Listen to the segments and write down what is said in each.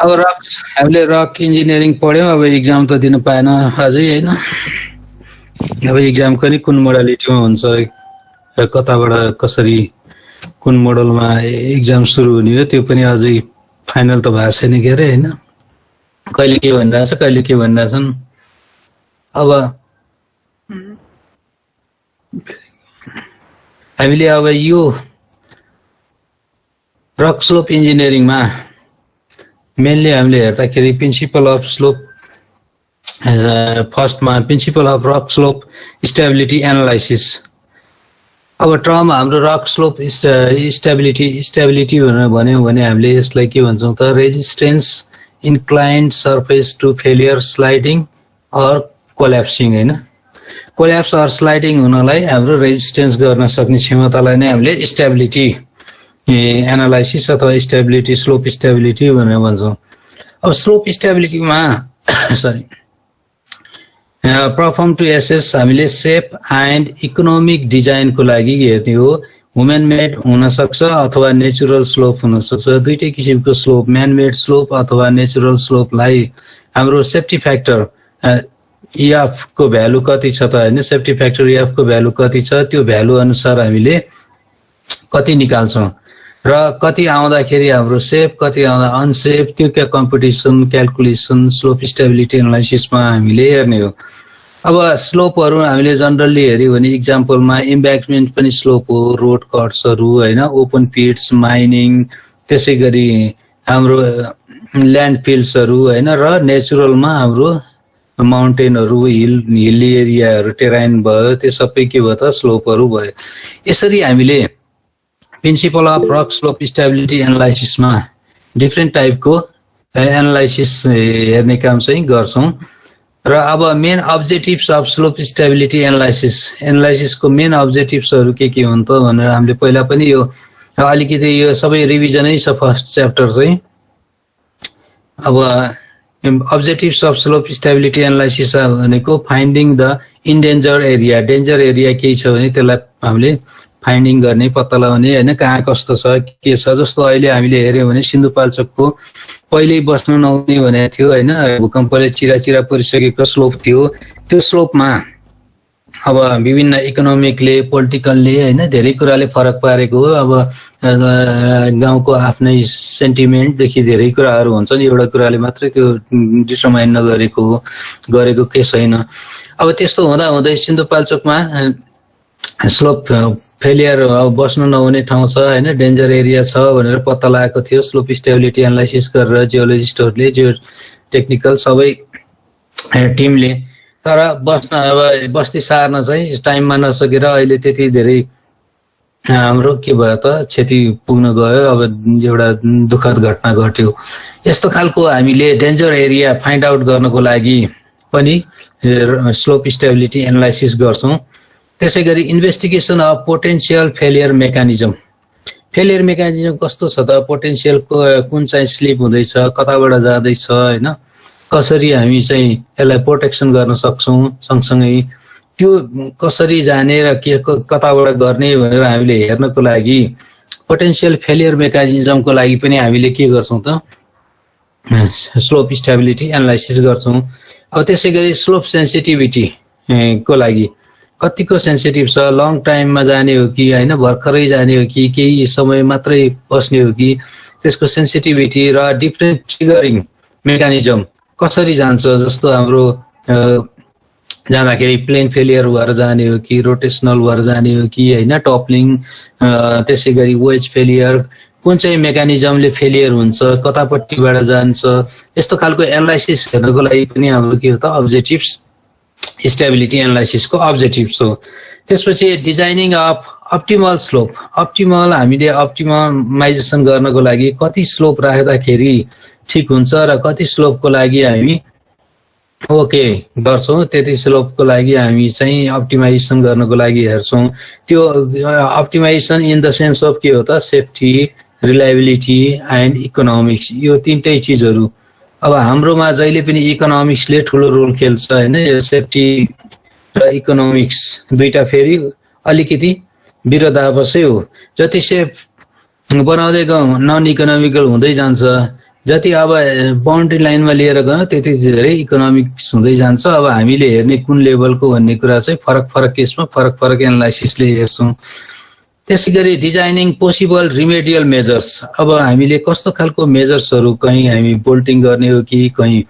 अब हामीले rock engineering पढ्यौँ, अब इक्जाम त दिन पाएन अझै होइन। अब इक्जामको नि कुन मोडालिटीमा हुन्छ, कताबाट कसरी कुन मोडलमा इक्जाम सुरु हुने हो त्यो पनि अझै फाइनल त भएको छैन के अरे होइन। कहिले के भनिरहेछ कहिले के भनिरहेछन्। अब हामीले अब यो रक स्लोप इन्जिनियरिङमा मेनली हामीले हेर्दाखेरि प्रिन्सिपल अफ स्लोप, फर्स्टमा principle of rock slope stability analysis. अब टर्म हाम्रो रक स्लोप स्टेबिलिटी भनेर भन्यौँ भने हामीले यसलाई के भन्छौँ त, resistance inclined surface to failure sliding or collapsing होइन। कोल्याप्स अर स्लाइडिङ हुनलाई हाम्रो रेजिस्टेन्स गर्न सक्ने क्षमतालाई नै हामीले स्टेबिलिटी एनालाइसिस अथवा स्टेबिलिटी स्लोप स्टेबिलिटी भनेर भन्छौँ। अब स्लोप स्टेबिलिटीमा सरी पर्फर्म टु एसेस हामीले सेफ एन्ड इकोनोमिक डिजाइनको लागि हेर्ने हो। ह्युमन मेड हुनसक्छ अथवा नेचुरल स्लोप हुनसक्छ, दुईटै किसिमको स्लोप, म्यान मेड स्लोप अथवा नेचुरल स्लोपलाई हाम्रो सेफ्टी फ्याक्टर EF को भ्यालु कति छ त होइन, सेफ्टी फ्याक्टर EF को भ्यालु कति छ, त्यो भ्यालु अनुसार हामीले कति निकाल्छौँ र कति आउँदाखेरि हाम्रो सेफ कति आउँदा अनसेफ, त्यो क्या कम्पिटिसन क्यालकुलेसन स्लोप स्टेबिलिटी एनालाइसिसमा हामीले हेर्ने हो। अब स्लोपहरू हामीले जनरली हेऱ्यो भने इक्जाम्पलमा इम्ब्याक्समेन्ट पनि स्लोप हो, रोड कट्सहरू होइन, ओपन पिट्स, माइनिङ, त्यसै गरी हाम्रो ल्यान्ड फिल्ड्सहरू होइन, र नेचुरलमा हाम्रो माउन्टेनहरू, हिल्ली एरियाहरू, टेराइन भयो, त्यो सबै के भयो त स्लोपहरू भयो। यसरी हामीले principle of rock slope stability एनालाइसिसमा डिफ्रेन्ट टाइपको एनालाइसिस हेर्ने काम चाहिँ गर्छौँ। र अब main objectives of slope stability एनालाइसिसको मेन अब्जेक्टिभ्सहरू के हुन् त भनेर हामीले पहिला पनि यो अलिकति यो सबै रिभिजनै छ फर्स्ट च्याप्टर चाहिँ। अब objectives of slope stability analysis भनेको finding the endanger area, danger area केही छ भने त्यसलाई हामीले फाइन्डिङ गर्ने, पत्ता लगाउने होइन, कहाँ कस्तो छ के छ। जस्तो अहिले हामीले हेऱ्यौँ भने सिन्धुपाल्चोकको पहिल्यै बस्नु नहुने भनेको थियो होइन, भूकम्पले चिरा परिसकेको स्लोप थियो। त्यो स्लोपमा अब विभिन्न इकोनोमिकले पोलिटिकलले होइन धेरै कुराले फरक पारेको हो। अब गाउँको आफ्नै सेन्टिमेन्टदेखि धेरै कुराहरू हुन्छन्, एउटा कुराले मात्रै त्यो डिटरमाइन गरेको केही छैन। अब त्यस्तो हुँदा हुँदै सिन्धुपाल्चोकमा स्लोप फेलियर बस्नु नहुने ठाउँ छ होइन, डेन्जर एरिया छ भनेर पत्ता लगाएको थियो स्लोप स्टेबिलिटी एनालाइसिस गरेर जियोलोजिस्टहरूले, जियो टेक्निकल सबै टिमले। तर अब बस्ती सार्न चाहिँ टाइममा नसकेर अहिले त्यति धेरै हाम्रो के भयो त क्षति पुग्न गयो। अब एउटा दुःखद घटना घट्यो। यस्तो खालको हामीले डेन्जर एरिया फाइन्ड आउट गर्नको लागि पनि स्लोप स्टेबिलिटी एनालाइसिस गर्छौँ। त्यसै गरी investigation of potential failure mechanism कस्तो छ त, पोटेन्सियल कुन चाहिँ स्लिप हुँदैछ, कताबाट जाँदैछ होइन, कसरी हामी चाहिँ यसलाई प्रोटेक्सन गर्न सक्छौँ, सँगसँगै त्यो कसरी जाने र के कताबाट गर्ने भनेर हामीले हेर्नको लागि पोटेन्सियल फेलियर मेकानिजमको लागि पनि हामीले के गर्छौँ त, स्लोप स्टेबिलिटी एनालाइसिस गर्छौँ। अब त्यसै गरी स्लोप सेन्सिटिभिटी को लागि कतिको सेन्सिटिभ छ, लङ टाइममा जाने हो कि होइन, भर्खरै जाने हो कि केही समय मात्रै बस्ने हो कि, त्यसको सेन्सिटिभिटी र डिफ्रेन्ट ट्रिगरिङ मेकानिजम कसरी जान्छ। जस्तो हाम्रो जाँदाखेरि प्लेन फेलियर भएर जाने हो कि, रोटेसनल भएर जाने हो कि होइन, टपलिङ, त्यसै गरी वेज फेलियर, कुन चाहिँ मेकानिजमले फेलियर हुन्छ, कतापट्टिबाट जान्छ, यस्तो खालको एनालाइसिस हेर्नको लागि पनि हाम्रो के हो त अब्जेक्टिभ्स स्टेबिलिटी एनालाइसिसको अब्जेक्टिभ्स हो। त्यसपछि डिजाइनिङ अफ अप्टिमल स्लोप, हामीले अप्टिमाइजेसन गर्नको लागि कति स्लोप राख्दाखेरि ठिक हुन्छ र कति स्लोपको लागि हामी ओके गर्छौँ, त्यति स्लोपको लागि हामी चाहिँ अप्टिमाइजेसन गर्नको लागि हेर्छौँ। त्यो optimisation in the sense of के हो त, सेफ्टी, रिलायबिलिटी एन्ड इकोनोमिक्स, यो तीनटै चिजहरू। अब हाम्रोमा जहिले पनि इकोनोमिक्सले ठुलो रोल खेल्छ होइन, यो सेफ्टी र इकोनोमिक्स दुईटा फेरि अलिकति विरोधाभासै हो। जति सेफ बनाउँदै गयौँ नन इकोनोमिकल हुँदै जान्छ, जति अब बाउन्ड्री लाइनमा लिएर गयो त्यति धेरै इकोनोमिक्स हुँदै जान्छ। अब हामीले हेर्ने कुन लेभलको भन्ने कुरा चाहिँ फरक फरक केसमा फरक फरक एनालाइसिसले हेर्छौँ। त्यसै गरी डिजाइनिङ पोसिबल रिमेडियल मेजर्स, अब हामीले कस्तो खालको मेजर्सहरू, कहीँ हामी बोल्टिङ गर्ने हो कि कहीँ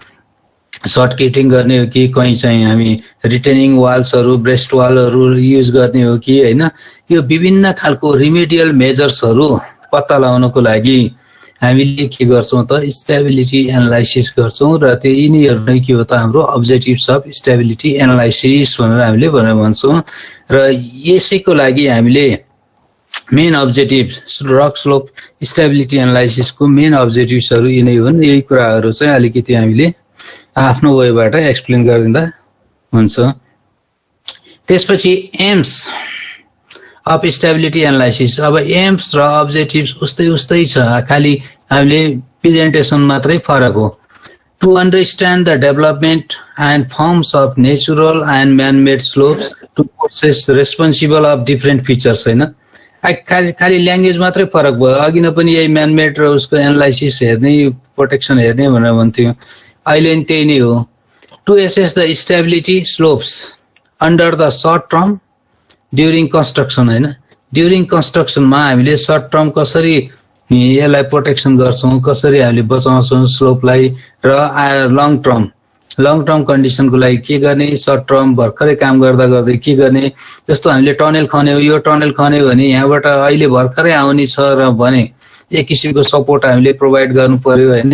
सर्टकेटिङ गर्ने हो कि कहीँ चाहिँ हामी रिटेनिङ वाल्सहरू ब्रेस्ट वालहरू युज गर्ने हो कि होइन, यो विभिन्न खालको रिमेडियल मेजर्सहरू पत्ता लगाउनको लागि हामीले के गर्छौँ त स्टेबिलिटी एनालाइसिस गर्छौँ। र त्यो यिनीहरू नै के हो त हाम्रो अब्जेक्टिभ्स अफ स्टेबिलिटी एनालाइसिस भनेर हामीले भन्छौँ। र यसैको लागि हामीले main objective rock slope stability एनालाइसिसको मेन अब्जेक्टिभ्सहरू यिनै हुन्। यही कुराहरू चाहिँ अलिकति हामीले आफ्नो वेबाट एक्सप्लेन गरिदिँदा हुन्छ। त्यसपछि एम्स अफ स्टेबिलिटी एनालाइसिस, अब एम्स र अब्जेक्टिभ्स उस्तै छ, खालि हामीले प्रेजेन्टेसन मात्रै फरक हो। To understand the development and forms of natural and manmade slopes to process responsible of different features, होइन खालि ल्याङ्ग्वेज मात्रै फरक भयो। अघि नै पनि यही म्यानमेड र उसको एनालाइसिस हेर्ने प्रोटेक्सन हेर्ने भनेर भन्थ्यो, अहिले नि त्यही नै हो। To assess the stability slopes under the short term during construction, होइन ड्युरिङ कन्स्ट्रक्सनमा हामीले सर्ट टर्म कसरी यसलाई प्रोटेक्सन गर्छौँ, कसरी हामीले बचाउँछौँ स्लोपलाई, र लङ टर्म कन्डिसनको लागि के गर्ने, सर्ट टर्म भर्खरै काम गर्दा गर्दै के गर्ने। जस्तो हामीले टनल खन्यो, यो टनल खन्यो भने यहाँबाट अहिले भर्खरै आउने छ र भने एक किसिमको सपोर्ट हामीले प्रोभाइड गर्नु पर्यो होइन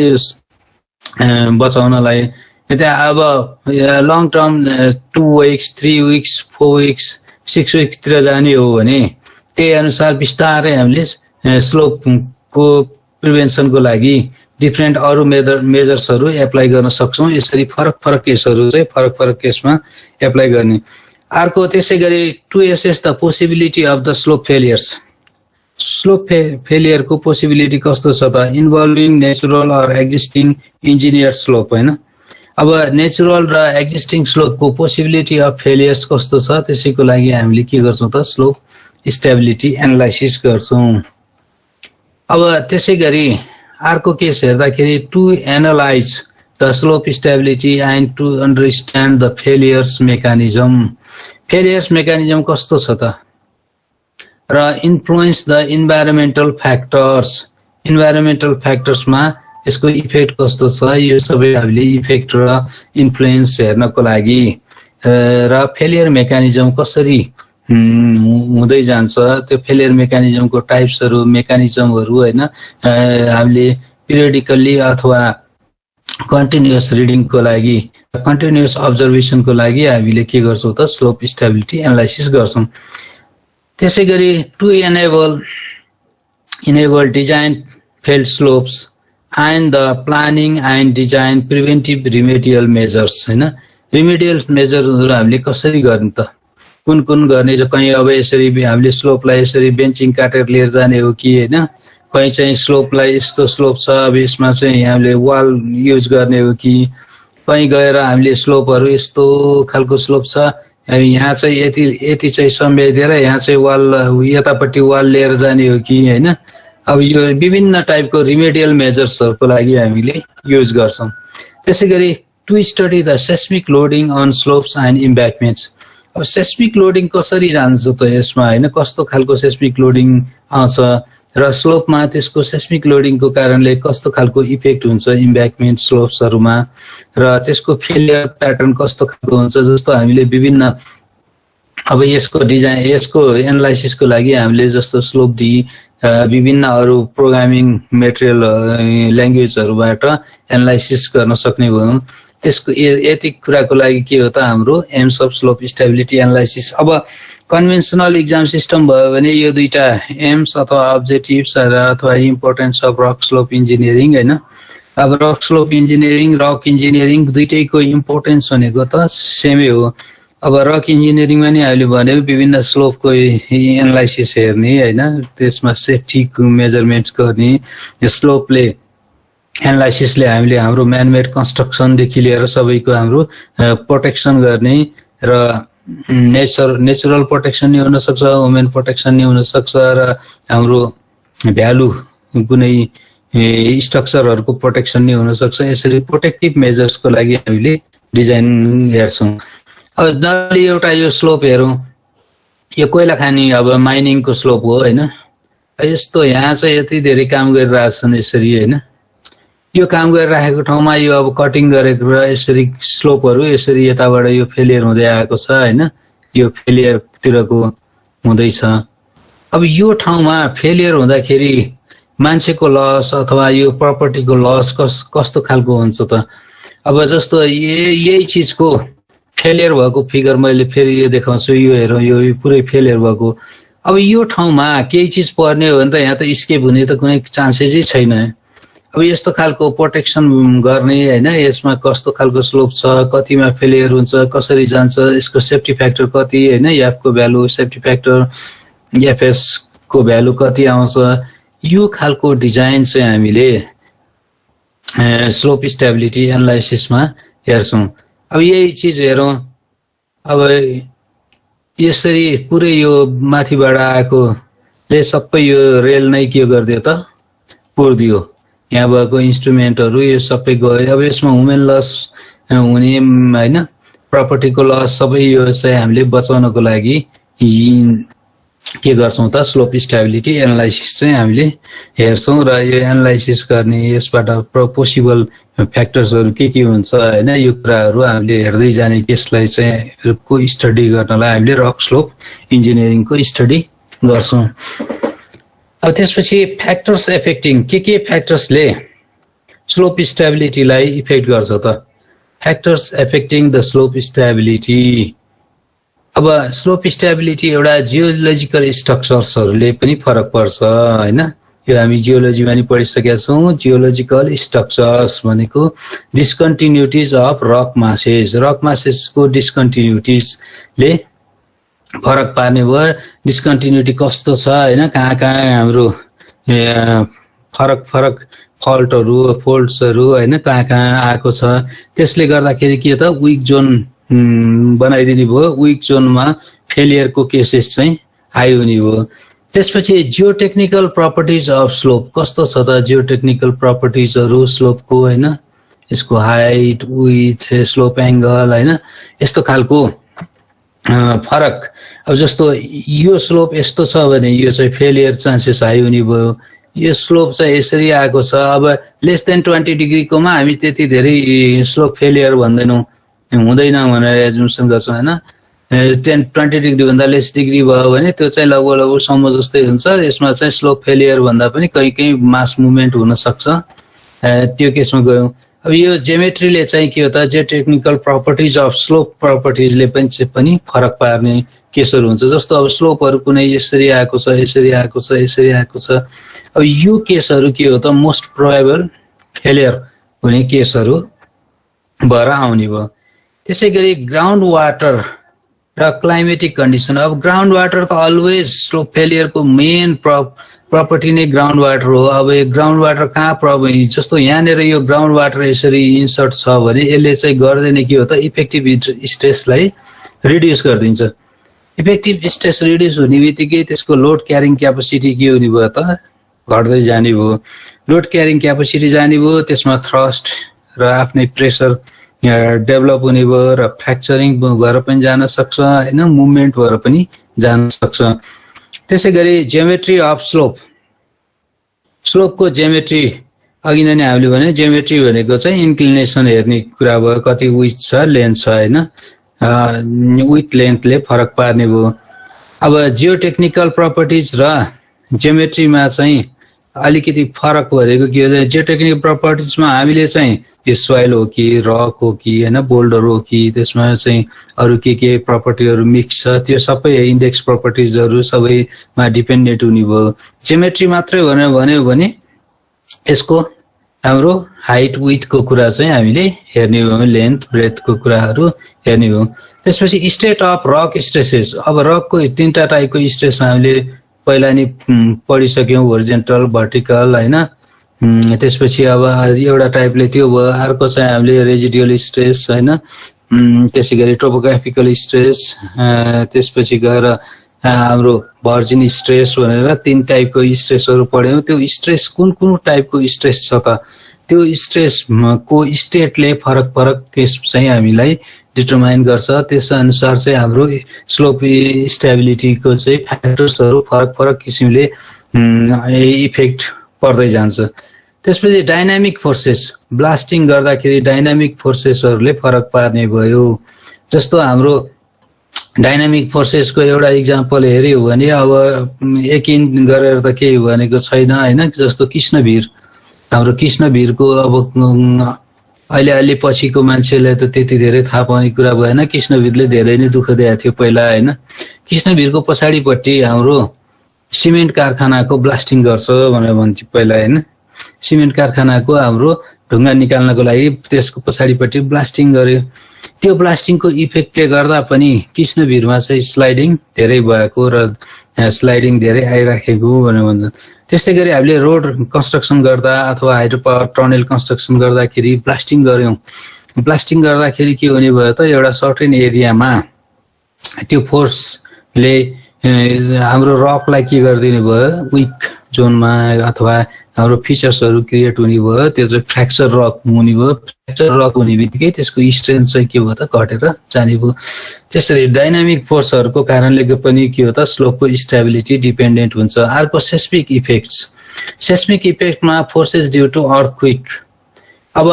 बचाउनलाई। त्यहाँ अब long term 2 weeks 3 weeks 4 weeks 6 विक्सतिर जाने हो भने त्यही अनुसार बिस्तारै हामीले स्लोपको प्रिभेन्सनको लागि डिफ्रेन्ट अरू मेजर्सहरू एप्लाई गर्न सक्छौँ। यसरी फरक फरक केसहरू चाहिँ फरक फरक केसमा एप्लाई गर्ने। अर्को त्यसै गरी to assess the possibility of the slope failures, slope फेलियरको पोसिबिलिटी कस्तो छ त, involving natural or existing engineer slope, होइन अब नेचुरल र एक्जिस्टिङ स्लोपको पोसिबिलिटी अफ फेलियर्स कस्तो छ, त्यसैको लागि हामीले के गर्छौँ त स्लोप स्टेबिलिटी एनालाइसिस गर्छौँ। अब त्यसै गरी अर्को केस हेर्दाखेरि to analyse the slope stability and to understand the failures mechanism, failures mechanism कस्तो छ त, र influence the environmental factors, environmental फ्याक्टर्समा यसको इफेक्ट कस्तो छ, यो सबै हामीले इफेक्ट र इन्फ्लुएन्स हेर्नको लागि र फेलियर मेकानिजम कसरी हुँदै जान्छ, त्यो फेलियर मेकानिजमको टाइप्सहरू मेकानिजमहरू होइन हामीले पिरियडिकल्ली अथवा कन्टिन्युअस रिडिङको लागि कन्टिन्युअस अब्जर्भेसनको लागि हामीले के गर्छौँ त स्लोप स्टेबिलिटी एनालाइसिस गर्छौँ। त्यसै गरी to enable design failed slopes and the planning and design preventive remedial measures, होइन रिमेडियल मेजरहरू हामीले कसरी गर्ने त, कुन गर्ने, कहीँ अब यसरी हामीले स्लोपलाई यसरी बेन्चिङ काटेर लिएर जाने हो कि होइन, कहीँ चाहिँ स्लोपलाई यस्तो स्लोप छ अब यसमा चाहिँ हामीले वाल युज गर्ने हो कि, कहीँ गएर हामीले स्लोपहरू यस्तो खालको स्लोप छ यहाँ चाहिँ यति चाहिँ सम्झाइदिएर यहाँ चाहिँ वाल यतापट्टि वाल लिएर जाने हो कि होइन। अब यो विभिन्न टाइपको रिमेडियल मेजर्सहरूको लागि हामीले युज गर्छौँ। त्यसै गरी to study the seismic loading on slopes and embankments, अब सेस्मिक लोडिङ कसरी जान्छ त यसमा होइन, कस्तो खालको सेस्मिक लोडिङ आउँछ र स्लोपमा त्यसको सेस्मिक लोडिङको कारणले कस्तो खालको इफेक्ट हुन्छ इम्ब्याकमेन्ट स्लोप्सहरूमा, र त्यसको फेलियर प्याटर्न कस्तो खालको हुन्छ। जस्तो हामीले विभिन्न अब यसको डिजाइन यसको एनालाइसिसको लागि हामीले जस्तो स्लोप डी विभिन्न अरू प्रोग्रामिङ मेटेरियल ल्याङ्ग्वेजहरूबाट एनालाइसिस गर्न सक्ने भयौँ। त्यसको यति कुराको लागि के हो त हाम्रो aims of slope stability analysis. अब कन्भेन्सनल इक्जाम सिस्टम भयो भने यो दुईटा एम्स अथवा अब्जेक्टिभ्स अथवा importance of rock slope engineering होइन, अब rock slope engineering rock engineering दुइटैको इम्पोर्टेन्स भनेको त सेमै हो। अब रक इन्जिनियरिङमा नि हामीले भन्यो विभिन्न स्लोपको एनालाइसिस हेर्ने होइन, त्यसमा सेफ्टीको मेजरमेन्ट्स गर्ने, स्लोपले एनालाइसिसले हामीले हाम्रो म्यानमेड कन्स्ट्रक्सनदेखि लिएर सबैको हाम्रो प्रोटेक्सन गर्ने, र नेचुरल प्रोटेक्सन नि हुनसक्छ, वुमेन प्रोटेक्सन नि हुनसक्छ, र हाम्रो भ्यालु कुनै स्ट्रक्चरहरुको प्रोटेक्सन नै हुन सक्छ। यसरी प्रोटेक्टिभ मेजर्सको लागि हामीले डिजाइन हेर्छौं। अब जसले एउटा यो स्लोप हेरौं, यो कोइला खानी अब माइनिङको स्लोप हो हैन। यस्तो यहाँ चाहिँ यति धेरै काम गरिरहेछन् यसरी हैन। यो काम गरिरहेको ठाउँमा यो अब कटिङ गरेको र यसरी स्लोपहरु यसरी यताबाट यो फेलियर हुँदै आएको छ हैन। यो फेलियर तिरको हुँदैछ। अब यो ठाउँमा फेलियर हुँदाखेरि मान्छेको लस अथवा यो प्रपर्टीको लस कस्तो खालको हुन्छ त? अब जस्तो यही चीजको फेलियर भएको फिगर मैले फेरि यो देखाउँछु। यो हेरौं, यो पुरै फेलियर भएको। अब यो ठाउँमा केही चीज पर्ने हो भने त यहाँ त स्केप हुने त कुनै चान्सेसै छैन। अब यस्तो खालको प्रोटेक्सन गर्ने हैन, यसमा कस्तो खालको स्लोप छ, कतिमा फेलियर हुन्छ, कसरी जान्छ, यसको सेफ्टी फ्याक्टर कति हैन, एफ को भ्यालु, सेफ्टी फ्याक्टर एफएस को भ्यालु कति आउँछ, यो खालको डिजाइन चाहिँ हामीले स्लोप स्टेबिलिटी एनालाइसिसमा हेर्छौं। अब यही चीज हेरौं। अब यसरी पुरै यो माथिबाट आएकोले सबै यो रेल नै के गर्दियो त पुर्दियो। यहाँ भएको इन्स्ट्रुमेन्टहरु यो सबै गयो। अब यसमा ह्युमन लस हुने हैन, प्रपर्टीको लस सबै यो चाहिँ हामीले बचाउनको लागि के गर्छौं त स्लोप स्टेबिलिटी एनालाइसिस चाहिँ हामीले हेर्छौं। र यो एनालाइसिस गर्ने यसबाट पोसिबल फ्याक्टर्सहरु के हुन्छ हैन, यो कुराहरु हामीले हेर्दै जाने केसलाई चाहिँ को स्टडी गर्नलाई हामीले रक स्लोप इन्जिनियरिङको स्टडी गर्छौं। अब त्यसपछि फ्याक्टर्स एफेक्टिङ के फ्याक्टर्सले स्लोप स्टेबिलिटीलाई इफेक्ट गर्छ त? Factors affecting the slope stability. अब स्लोप स्टेबिलिटी एउटा जियोलोजिकल स्ट्रक्चर्सहरुले पनि फरक पर्छ हैन। यो हामी जियोलोजीमा नि पढिसकेका छौं। जियोलोजिकल स्ट्रक्चर्स भनेको डिस्कन्टिन्युटिज अफ रक मासेसको डिस्कन्टिन्युटिजले फरक पार्ने भयो। डिस्कन्टिन्युटी कस्तो छ हैन, कहाँ हाम्रो फरक फोल्ड्सहरु हैन कहाँ आएको छ, त्यसले गर्दाखेरि के त वीक जोन बनाइदिने भयो। वीक जोनमा फेलियरको केसेस चाहिँ हाई हुने भयो। त्यसपछि जियोटेक्निकल प्रपर्टिज अफ स्लोप कस्तो छ त? जियोटेक्निकल प्रपर्टिजहरु स्लोपको हैन, यसको हाइट, विड्थ, स्लोप एंगल हैन, यस्तो खालको फरक। अब जस्तो यो स्लोप यस्तो छ भने यो चाहिँ फेलियर चान्सेस हाई हुने भयो। यो स्लोप चाहिँ यसरी आएको छ। अब लेस देन 20 डिग्रीकोमा हामी त्यति धेरै स्लोप फेलियर भन्दैनौं, हुँदैन भनेर एजुम्सन गर्छौं हैन। 10-20 डिग्री भन्दा लेस डिग्री भयो भने त्यो चाहिँ लगभग सम्म जस्तै हुन्छ। यसमा चाहिँ स्लोप फेलियर भन्दा पनि कहीं मास मुभमेन्ट हुन सक्छ। त्यो केसमा गयौं। अब यो जियोमेट्रीले चाहिँ के हो त, जियोटेक्निकल प्रपर्टिज अफ स्लोप प्रपर्टिजले पनि फरक पार्ने केसहरु हुन्छ। जस्तो अब स्लोपहरु कुनै यसरी आएको छ, यसरी आएको छ, यसरी आएको छ। अब यो केसहरु के हो त मोस्ट प्रोबेबल फेलियर हुने केसहरु भएर आउने भयो। त्यसैगरी ग्राउन्ड वाटर र क्लाइमेटिक कन्डिसन। अब ग्राउन्ड वाटर त अलवेज स्लोप फेलियरको मेन प्रपर्टी नै ग्राउन्ड वाटर हो। अब यो ग्राउन्ड वाटर कहाँ जस्तो यहाँनिर यो ग्राउन्ड वाटर यसरी इन्सर्ट छ भने यसले चाहिँ गर्दैन के हो त इफेक्टिभ स्ट्रेसलाई रिड्युस गरिदिन्छ। इफेक्टिभ स्ट्रेस रिड्युस हुने बित्तिकै त्यसको लोड क्यारिङ क्यापेसिटी के हुने भयो त घट्दै जाने भयो। लोड क्यारिङ क्यापेसिटी जाने भयो, त्यसमा थ्रस्ट र आफ्नै प्रेसर डेभलप हुने भयो र फ्र्याक्चरिङ भएर पनि जान सक्छ हैन, मुभमेन्ट भएर पनि जान सक्छ। त्यसैगरी जियोमेट्री अफ स्लोपको जियोमेट्री अघि नै हामीले भने जियोमेट्री भनेको चाहिँ इन्क्लिनेसन हेर्ने कुरा भयो, कति विड्थ छ, लेन्थ छ हैन, विड्थ लेन्थले फरक पार्ने भयो। अब जियोटेक्निकल प्रपर्टिज र जियोमेट्रीमा चाहिँ अलिकति फरक भनेको के हो, जियोटेक्निकल प्रपर्टिजमा हामीले चाहिँ यो सोइल हो कि रक हो कि हैन, बोल्डर हो कि, त्यसमा चाहिँ अरु के प्रपर्टीहरु मिक्स छ, त्यो सबै इन्डेक्स प्रपर्टिजहरु सबैमा डिपेन्डेन्ट हुने भयो। जियोमेट्री मात्रै भन्यो भने यसको हाम्रो हाइट विड्थको कुरा चाहिँ हामीले हेर्ने हो, लेन्थ ब्रेथको कुराहरु हेर्ने हो। त्यसपछि स्टेट अफ रक स्ट्रेसेस। अब रकको तीनटा टाइपको स्ट्रेस हामीले पहिला नि पढिसक्यौं, होरिजेन्टल, भर्टिकल हैन। त्यसपछि अब एउटा टाइपले त्यो भयो। अर्को चाहिँ हामीले रेजिडुअल स्ट्रेस हैन, त्यसैगरी टोपोग्राफिकल स्ट्रेस, त्यसपछि गएर हाम्रो भर्जिन स्ट्रेस भनेर 3 टाइपको स्ट्रेसहरु पढ्यौं। त्यो स्ट्रेस कुन कुन टाइपको स्ट्रेस छ त, त्यो स्ट्रेसको स्टेटले फरक फरक केस चाहिँ हामीलाई डिटरमाइन गर्छ। त्यस अनुसार चाहिँ हाम्रो स्लोप स्टेबिलिटीको चाहिँ फ्याक्टर्सहरु फरक फरक किसिमले इफेक्ट पर्दै जान्छ। त्यसपछि डाइनामिक फोर्सेस, ब्लास्टिङ गर्दाखेरि डाइनामिक फोर्सेसहरुले फरक पार्ने भयो। जस्तो हाम्रो डाइनामिक फोर्सेसको एउटा इक्जाम्पल हेर्यो भने अब यकिन गरेर त केही भनेको छैन हैन। जस्तो कृष्णवीर, हाम्रो कृष्णवीरको अब अहिले अलि पछिको मान्छेलाई त त्यति धेरै थाहा पाउने कुरा भएन। कृष्णवीरले धेरै नै दुःख दिएको थियो पहिला हैन। कृष्णवीरको पछाडिपट्टि हाम्रो सिमेन्ट कारखानाको ब्लास्टिङ गर्छ भनेर भन्थे पहिला हैन। सिमेन्ट कारखानाको हाम्रो ढुङ्गा निकाल्नको लागि त्यसको पछाडिपट्टि ब्लास्टिङ गर्यो। त्यो ब्लास्टिङको इफेक्टले गर्दा पनि कृष्णवीरमा चाहिँ स्लाइडिङ धेरै भएको र स्लाइडिङ धेरै आइराखेको भनेर भन्छ। त्यस्तै गरी हामीले रोड कन्स्ट्रक्सन गर्दा अथवा हाइड्रो पावर टनल कन्स्ट्रक्सन गर्दाखेरि ब्लास्टिङ गर्यौं। ब्लास्टिङ गर्दाखेरि के हुने भयो त, एउटा सर्टेन एरियामा त्यो फोर्सले हाम्रो रकलाई के गरिदिने भयो, विक जोनमा अथवा हाम्रो फिचर्सहरु क्रिएट हुने भयो। त्यो चाहिँ फ्र्याक्चर रक हुने भयो। फ्र्याक्चर रक हुने बित्तिकै त्यसको स्ट्रेन्थ चाहिँ के भयो त, घटेर जाने भयो। त्यसरी डाइनामिक फोर्सहरुको कारणले पनि के हो त, स्लोपको स्टेबिलिटी डिपेन्डेन्ट हुन्छ। अर्को सेस्मिक इफेक्ट्स। सेस्मिक इफेक्टमा फोर्सेस ड्यू टु अर्थक्वेक। अब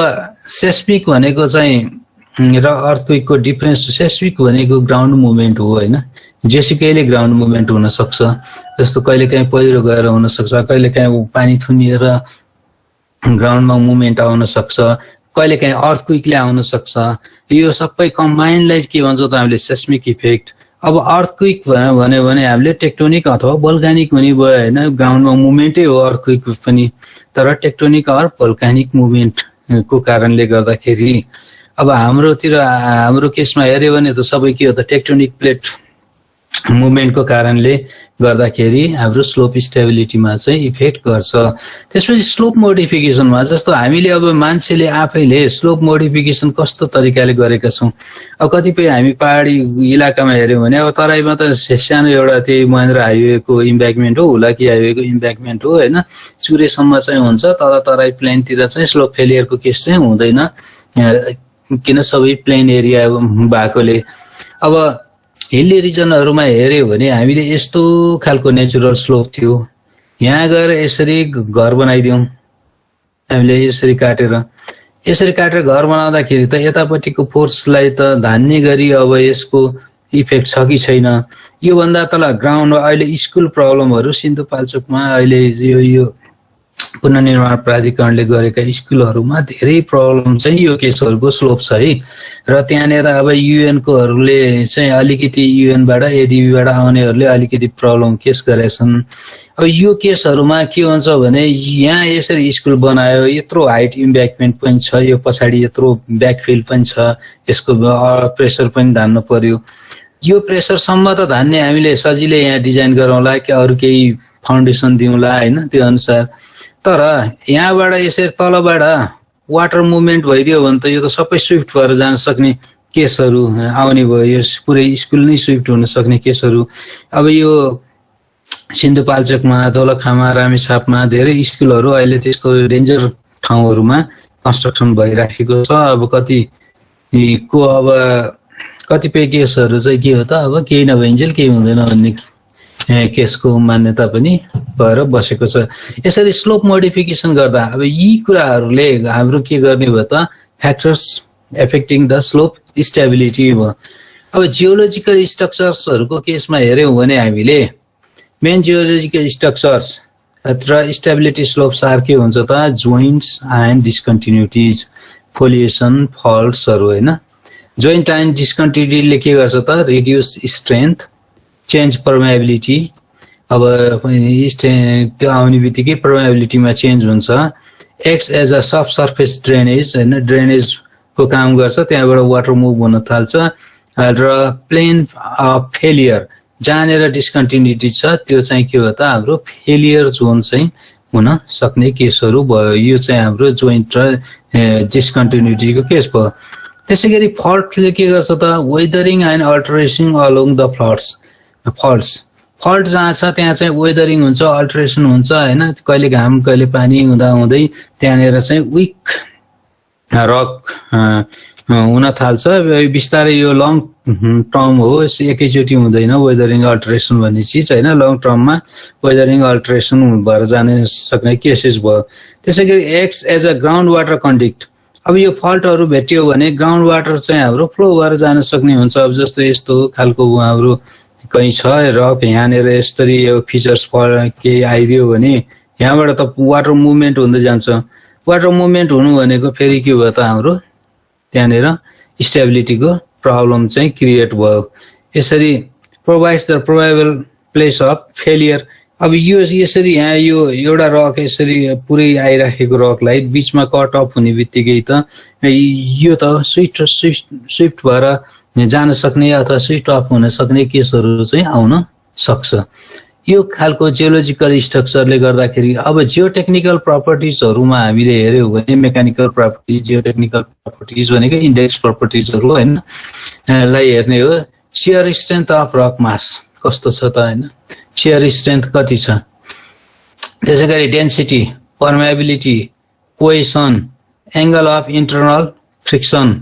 सेस्मिक भनेको चाहिँ र अर्थक्वेकको डिफरेन्स, सेस्मिक भनेको ग्राउन्ड मुभमेन्ट हो हैन। जेसुकैले ग्राउन्ड मुभमेन्ट हुन सक्छ। जस्तो कहिलेकाहीँ पहिरो गएर हुन सक्छ, कहिलेकाहीँ पानी थुनिएर ग्राउन्डमा मुभमेन्ट आउन सक्छ, कहिलेकाहीँ अर्थक्वेकले आउन सक्छ। यो सबै कम्बाइन्डलाई के भन्छ त हामीले सेस्मिक इफेक्ट। अब अर्थक्वेक भन्यो भने हामीले टेक्टोनिक अथवा भोल्कानिक हुने भयो हैन। ग्राउन्डमा मुभमेन्टै हो अर्थक्वेक पनि, तर टेक्टोनिक अर भोल्कानिक मुभमेन्टको कारणले गर्दाखेरि अब हाम्रो केसमा हेर्यो भने त सबै के हो त, टेक्टोनिक प्लेट मुभमेन्टको कारणले गर्दाखेरि हाम्रो स्लोप स्टेबिलिटीमा चाहिँ इफेक्ट गर्छ। त्यसपछि स्लोप मोडिफिकेसनमा, जस्तो हामीले अब मान्छेले आफैले स्लोप मोडिफिकेसन कस्तो तरिकाले गरेका छौं। अब कतिपय हामी पहाडी इलाकामा हेर्यौं भने अब तराईमा त सानो एउटा त्यही महेन्द्र हाइवेको इम्ब्याकमेन्ट हो, हुलाकी हाइवेको इम्ब्याकमेन्ट हो हैन। चुरेसम्म चाहिँ हुन्छ, तर तराई प्लेनतिर चाहिँ स्लोप फेलियरको केस चाहिँ हुँदैन, किन सबै प्लेन एरिया भएकोले। अब हिल्ली रिजनहरुमा हेर्यो भने हामीले यस्तो खालको नेचुरल स्लोप थियो, यहाँ गएर यसरी घर बनाइदियौं हामीले, यसरी काटेर घर बनाउँदाखेरि त यतापट्टिको फोर्सलाई त धान्ने गरी अब यसको इफेक्ट छ कि छैन। यो भन्दा तल ग्राउन्ड अहिले स्कुल प्रब्लमहरु सिन्धुपाल्चोकमा अहिले यो पुनर्निर्माण प्राधिकरणले गरेका स्कुलहरुमा धेरै प्रब्लम चाहिँ यो केसहरुको स्लोप छ है। र त्यहाँनेर अब युएन कोहरुले चाहिँ अलिकति युएनबाट एडीबीबाट आउनेहरुले अलिकति प्रब्लम केस गरेछन्। अब यो केसहरुमा के हुन्छ भने यहाँ यसरी स्कुल बनायो, यत्रो हाइट इम्ब्याकमेन्ट पनि छ, यो पछाडी यत्रो ब्याकफिल पनि छ, यसको प्रेसर पनि धान्न पर्यो। यो प्रेसर सम्म त धान्ने हामीले सजिलै यहाँ डिजाइन गरौँला कि अरु केही फाउन्डेसन दिउँला हैन, त्यो अनुसार। तर यहाँबाट यसरी तलबाट वाटर मुभमेन्ट भइदियो भने त यो त सबै स्विफ्ट भएर जान सक्ने केसहरु आउने भयो। यो पुरै स्कुल नै स्विफ्ट हुन सक्ने केसहरु अब यो सिन्धुपाल्चोकमा, दोलखामा, रामेछापमा धेरै स्कुलहरु अहिले त्यस्तो डेन्जर ठाउँहरुमा कन्स्ट्रक्सन भइराखेको छ। अब कतिपय केसहरु चाहिँ के हो त, अब केही नभइन्जेल केही हुँदैन भन्ने केसको मान्यता पनि भएर बसेको छ। यसरी स्लोप मोडिफिकेसन गर्दा अब यी कुराहरुले हाम्रो के गर्ने भयो त, factors affecting the slope stability भयो। अब जियोलोजिकल स्ट्रक्चर्सहरुको केसमा हेर्यौं भने हामीले मेन जियोलोजिकल स्ट्रक्चर्स र स्टेबिलिटी स्लोप्स आर के हुन्छ त, जोइन्ट्स एन्ड डिस्कन्टिन्युटिज, फोलिएसन, फल्ट्सहरु हैन। जोइन्ट एन्ड डिस्कन्टिन्युटीले के गर्छ त, रिड्युस स्ट्रेन्थ, चेन्ज पर्मेबिलिटी। अब त्यो आउने बित्तिकै पर्मेबिलिटीमा चेन्ज हुन्छ। Acts as a soft surface drainage हैन, ड्रेनेजको काम गर्छ, त्यहाँबाट वाटर मुभ हुन थाल्छ। र प्लेन फेलियर, जहाँनेर डिस्कन्टिन्युटी छ त्यो चाहिँ के हो त, हाम्रो फेलियर जोन चाहिँ हुन सक्ने केसहरु भयो। यो चाहिँ हाम्रो जोइन्ट र डिस्कन्टिन्युटीको केस भयो। त्यसैगरी फल्टले के गर्छ त, weathering and alteration along the faults. Fault जहाँ छ त्यहाँ चाहिँ वेदरिङ हुन्छ, अल्टरेसन हुन्छ हैन, कहिले घाम कहिले पानी हुँदा हुँदै त्यहाँनिर चाहिँ विक रक हुन थाल्छ। बिस्तारै यो लङ टर्म हो, एकैचोटि हुँदैन वेदरिङ अल्टरेसन भन्ने चिज हैन, लङ टर्ममा वेदरिङ अल्टरेसन भएर जान सक्ने केसेस भयो। त्यसैगरी acts as a ground water conduct. अब यो फल्टहरू भेटियो भने ग्राउन्ड वाटर चाहिँ हाम्रो फ्लो भएर जान सक्ने हुन्छ। अब जस्तो यस्तो खालको हाम्रो कहीँ छ रक, यहाँनिर यसरी यो फिचर्स केही आइदियो भने यहाँबाट त वाटर मुभमेन्ट हुँदै जान्छ। वाटर मुभमेन्ट हुनु भनेको फेरि के भयो त हाम्रो त्यहाँनिर स्टेबिलिटीको प्रब्लम चाहिँ क्रिएट भयो। यसरी provides the probable place of failure. अब यो यसरी यहाँ यो एउटा रक यसरी पुरै आइराखेको रकलाई बिचमा कट अफ हुने बित्तिकै त यो त स्विफ्ट भएर जान सक्ने अथवा स्विफ्ट अफ हुन सक्ने केसहरू चाहिँ आउन सक्छ। यो खालको जियोलोजिकल स्ट्रक्चरले गर्दाखेरि अब जियोटेक्निकल प्रपर्टिजहरूमा हामीले हेर्यौँ भने मेकानिकल प्रपर्टिज, जियोटेक्निकल प्रपर्टिज भनेको इन्डेक्स प्रपर्टिजहरू हैन लाई हेर्ने हो। Shear strength of rock mass कस्तो छ त हैन, शियर स्ट्रेन्थ कति छ, त्यसैगरी density, permeability, cohesion, angle of internal friction,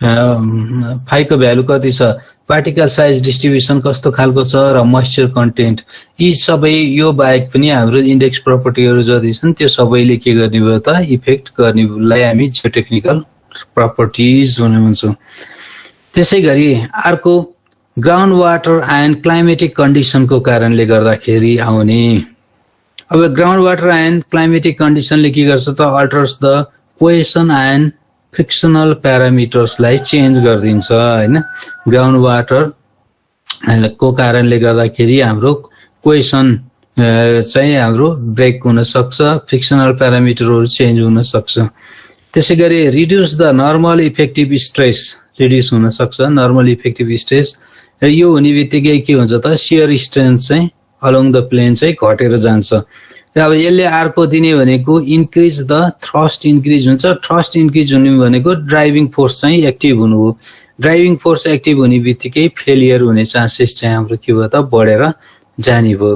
फाइको भ्यालु कति छ, पार्टिकल साइज डिस्ट्रिब्युसन कस्तो खालको छ र मोइस्चर कन्टेन्ट, यी सबै यो बाहेक पनि हाम्रो इन्डेक्स प्रपर्टीहरू जति छन् त्यो सबैले के गर्ने भयो त इफेक्ट गर्नेलाई हामी जियोटेक्निकल प्रपर्टिज भन्छौँ। त्यसैगरी अर्को ग्राउन्ड वाटर एन्ड क्लाइमेटिक कन्डिसनको कारणले गर्दाखेरि आउने। अब ग्राउन्ड वाटर एन्ड क्लाइमेटिक कन्डिसनले के गर्छ त alters the cohesion and frictional प्यारामिटर्सलाई चेन्ज गरिदिन्छ हैन। ग्राउन्ड वाटर को कारणले गर्दाखेरि हाम्रो कोहेसन चाहिँ हाम्रो ब्रेक हुन सक्छ, फ्रिक्सनल प्यारामिटरहरू चेन्ज हुन सक्छ। त्यसैगरी reduce the normal effective stress, reduce हुन सक्छ नर्मल इफेक्टिभ स्ट्रेस। यो हुने बित्तिकै के हुन्छ त शियर स्ट्रेन्थ चाहिँ अलोङ द प्लेन चाहिँ घटेर जान्छ। अब यसले अर्को दिने भनेको इन्क्रिज द थ्रस्ट इन्क्रिज हुन्छ। थ्रस्ट इन्क्रिज हुने भनेको ड्राइभिङ फोर्स चाहिँ एक्टिभ हुनु हो। ड्राइभिङ फोर्स एक्टिभ हुने बित्तिकै फेलियर हुने चान्सेस चाहिँ हाम्रो के भयो त बढेर जाने भयो।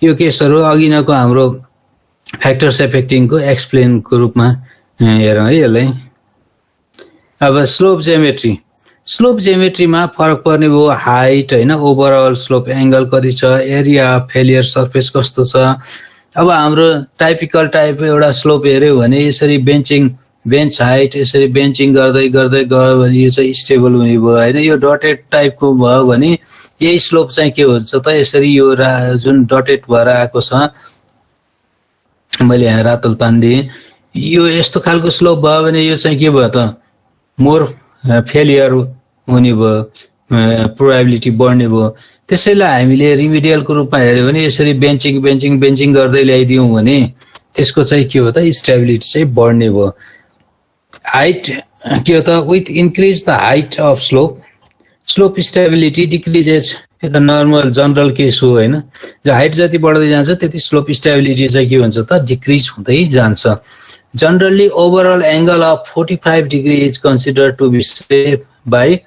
यो केसहरू अघि नको हाम्रो फ्याक्टर्स एफेक्टिङको एक्सप्लेनको रूपमा हेरौँ है यसलाई। अब स्लोप जियोमेट्री, स्लोप जियोमेट्रीमा फरक पर्ने भयो हाइट हैन, ओभरअल स्लोप एंगल कति छ, एरिया फेलियर सर्फेस कस्तो छ। अब हाम्रो टाइपिकल टाइप एउटा स्लोप हेर्यो भने यसरी बेन्च हाइट यसरी बेन्चिङ गर्दै गर्दै गयो भने यो चाहिँ स्टेबल हुने भयो हैन। यो डटेड टाइपको भयो भने यही स्लोप चाहिँ के हुन्छ त यसरी यो जुन डटेड भएर आएको छ, मैले यहाँ रातल तान्दिएँ, यो यस्तो खालको स्लोप भयो भने यो चाहिँ के भयो त मोर फेलियर हुने भयो, प्रोबेबिलिटी बढ्ने भयो। त्यसैलाई हामीले रिमिडियलको रूपमा हेर्यो भने यसरी बेन्चिङ गर्दै ल्याइदियौँ भने त्यसको चाहिँ के हो त स्टेबिलिटी चाहिँ बढ्ने भयो। हाइट के हो त with increase the height of slope stability decreases, यो त नर्मल जनरल केस हो हैन। जो हाइट जति बढ्दै जान्छ त्यति स्लोप स्टेबिलिटी चाहिँ के हुन्छ त डिक्रिज हुँदै जान्छ। Generally overall angle of 45 degree is considered to be safe by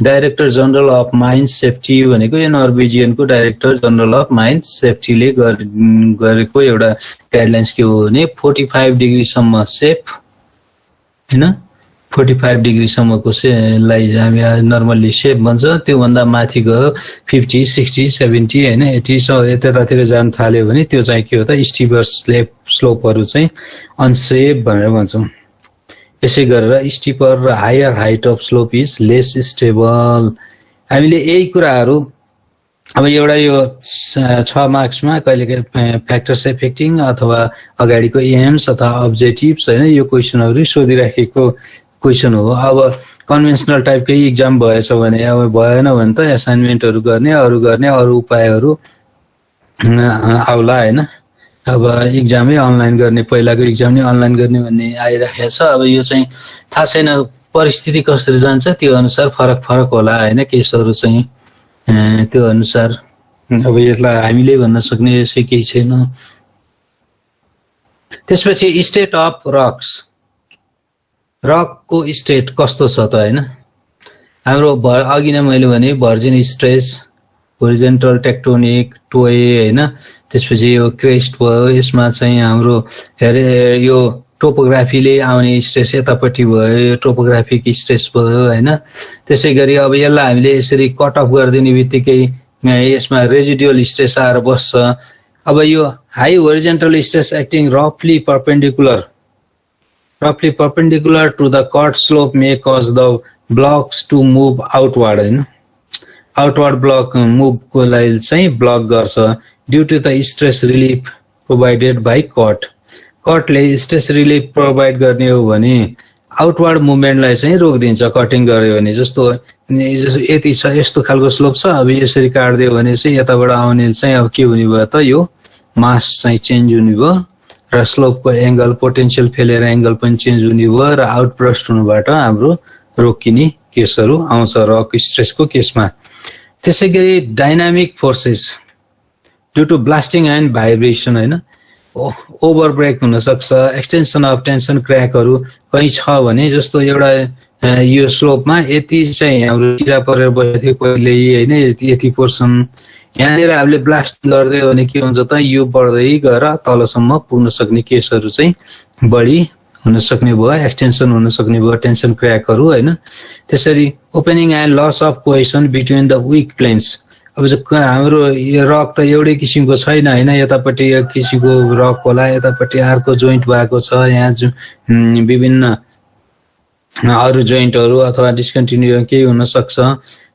director general of mines safety भनेको यो नर्वेजियनको डाइरेक्टर जनरल अफ माइन्स सेफ्टीले गरेको एउटा गाइडलाइन्स के हो भने 45 डिग्रीसम्म सेफ हैन, 45 डिग्रीसम्मको लाई हामी नर्मल्ली सेफ भन्छ। त्योभन्दा माथि गयो 50, 60, 70 हैन 80 यतातिर जान थाल्यो भने त्यो चाहिँ के हो त स्टिपर स्लोपहरू चाहिँ अनसेफ भनेर भन्छौँ। यसै गरेर स्टिपर र higher height of slope is less stable. हामीले यही कुराहरू अब एउटा यो 6 मार्क्समा कहिलेकाहीँ फ्याक्टर्स एफेक्टिङ अथवा अगाडिको एम्स अथवा अब्जेक्टिभ्स हैन यो क्वेसनहरू सोधिराखेको क्वेसन हो। अब कन्भेन्सनल टाइपकै इक्जाम भएछ भने अब भएन भने त असाइनमेन्टहरू गर्ने अरू उपायहरू आउला हैन। अब इक्जामै अनलाइन गर्ने, पहिलाको इक्जाम नै अनलाइन गर्ने भन्ने आइराखेको छ। अब यो चाहिँ थाहा छैन परिस्थिति कसरी जान्छ, त्यो अनुसार फरक होला हैन केसहरू चाहिँ त्यो अनुसार। अब यसलाई हामीले भन्न सक्ने यसै केही छैन। त्यसपछि स्टेट अफ रकको स्टेट कस्तो छ त हैन। हाम्रो अघि नै मैले भने भर्जिन स्ट्रेस होरिजेन्टल टेक्टोनिक टोए हैन त्यसपछि यो क्रेस्ट भयो यसमा चाहिँ हाम्रो यो टोपोग्राफीले आउने स्ट्रेस यतापट्टि भयो यो टोपोग्राफिक स्ट्रेस भयो हैन त्यसैगरी अब यसलाई हामीले यसरी कट अफ गरिदिने बित्तिकै यसमा रेजिडुअल स्ट्रेस आएर बस्छ अब यो हाई होरिजेन्टल स्ट्रेस एक्टिङ रफली perpendicular to the cut slope may cause the blocks to move outward हैन आउटवर्ड ब्लक मुभको लागि चाहिँ ब्लक गर्छ due to the stress relief provided by कटले स्ट्रेस रिलिफ प्रोभाइड गर्ने हो भने आउटवर्ड मुभमेन्टलाई चाहिँ रोकिदिन्छ कटिङ गर्यो भने जस्तो यति छ यस्तो खालको स्लोप छ अब यसरी काट्दियो भने चाहिँ यताबाट आउने चाहिँ अब के हुने भयो त यो मास चाहिँ चेन्ज हुने भयो र स्लोपको एंगल पोटेन्शियल फेलियर एंगल पनि चेन्ज हुने भयो र आउटब्रस्ट हुनबाट हाम्रो रोकिने केसहरू आउँछ रक स्ट्रेसको केसमा त्यसैगरी dynamic forces due to blasting and vibration हैन ओभर ब्रेक हुन सक्छ एक्सटेन्सन अफ टेन्सन क्र्याकहरू कहीँ छ भने जस्तो एउटा यो स्लोपमा यति चाहिँ हाम्रो किरा परेर बसेको थियो पहिले हैन यति पोर्सन यहाँनिर हामीले ब्लास्ट गर्दियो भने के हुन्छ त यो बढ्दै गएर तलसम्म पुग्न सक्ने केसहरू चाहिँ बढी हुन सक्ने भयो एक्सटेन्सन हुन सक्ने भयो टेन्सन क्र्याकहरू हैन त्यसरी opening and loss of cohesion between the weak planes अब हाम्रो यो रक त एउटै किसिमको छैन हैन यतापट्टि एक किसिमको रक होला यतापट्टि अर्को जोइन्ट भएको छ यहाँ विभिन्न अरु जोइन्टहरू अथवा डिस्कन्टिन्यू केही हुन सक्छ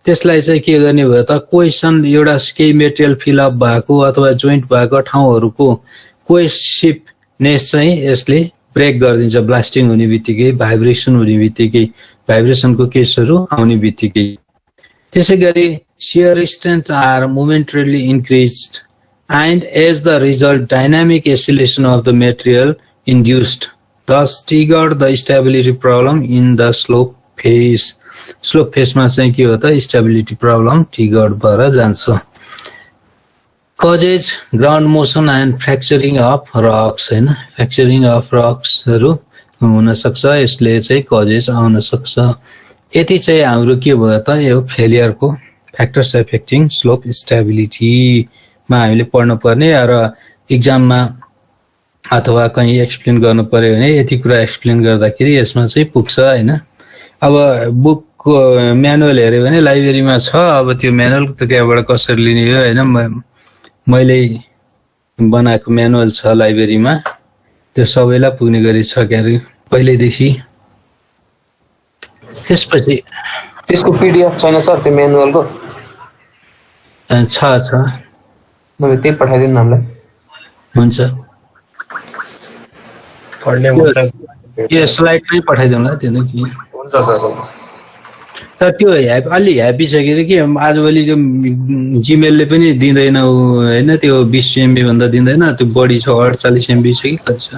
त्यसलाई चाहिँ के गर्ने भयो त कोहेसन एउटा केही मेटेरियल फिलअप भएको अथवा जोइन्ट भएको ठाउँहरूको कोहेसिभनेस चाहिँ यसले ब्रेक गरिदिन्छ ब्लास्टिङ हुने बित्तिकै भाइब्रेसन हुने बित्तिकै भाइब्रेसनको केसहरू आउने बित्तिकै त्यसैगरी shear strengths are momentarily increased and as the result dynamic oscillation of the material induced thus triggered the stability problem in the slope phase मा चाहिँ के हो त stability problem triggered भएर जान्छ causes ground motion and fracturing of rocks हैन fracturing of rocks हरु हुन सक्छ यसले चाहिँ causes आउन सक्छ यति चाहिँ हाम्रो के भयो त यो फेलियर को factors affecting slope stability मा हामीले पढ्नु पर्ने र एक्जाममा अथवा कहीं एक्सप्लेन गर्नु पर्यो भने यति कुरा एक्सप्लेन गर्दाखेरि यसमा चाहिँ पुग्छ हैन अब बुकको म्यानुअल हेर्यो भने लाइब्रेरीमा छ अब त्यो म्यानुअल त त्यहाँबाट कसरी लिने हो हैन मैले बनाएको म्यानुअल छ लाइब्रेरीमा त्यो सबैलाई पुग्ने गरी छ क्यारे पहिलेदेखि त्यसपछि त्यसको पीडीएफ छैन सर त्यो म्यानुअलको छ मैले त्यही पठाइदिनु हामीलाई हुन्छ पढ्ने मतलब यो स्लाइड नै पठाइदिउँला त्यो त के हुन्छ सर तर त्यो अलि ह्यापी छ कि आजभोलि त्यो जीमेलले पनि दिँदैन हैन त्यो 20 MB भन्दा दिँदैन त्यो बढी छ 48 MB छ कि कति छ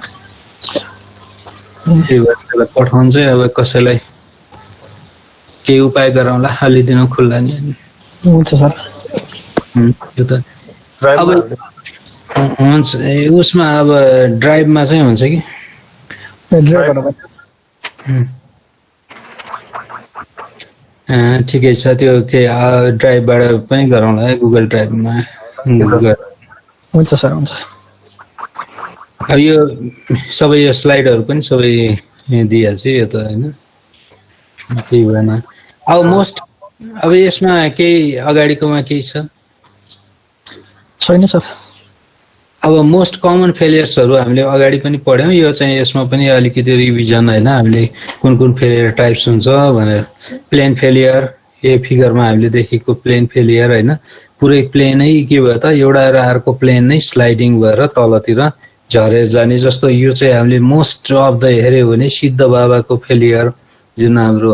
त्यही भएर पठाउन चाहिँ अब कसैलाई के उपाय गरौँला अलि दिन खुल्ला नि हुन्छ सर यो त अब हुन्छ उसमा अब ड्राइभमा चाहिँ हुन्छ कि ठिकै छ त्यो के ड्राइभबाट पनि गरौँला है गुगल ड्राइभमा हुन्छ सर हुन्छ अब यो सबै यो स्लाइडहरू पनि सबै दिइहाल्छु यो त हैन केही भएन अब मोस्ट अब यसमा केही अगाडिकोमा केही छ छैन सर अब मोस्ट कमन फेलियर्सहरू हामीले अगाडि पनि पढ्यौं यो चाहिँ यसमा पनि अलिकति रिभिजन हैन हामीले कुन कुन फेलियर टाइप्स हुन्छ भनेर प्लेन फेलियर यो फिगरमा हामीले देखेको प्लेन फेलियर हैन पुरै प्लेनै के भयो त एउटा र अर्को प्लेन नै स्लाइडिङ भएर तलतिर झरेर जाने जस्तो यो चाहिँ हामीले मोस्ट अफ द हेर्यो भने सिद्ध बाबाको फेलियर जुन हाम्रो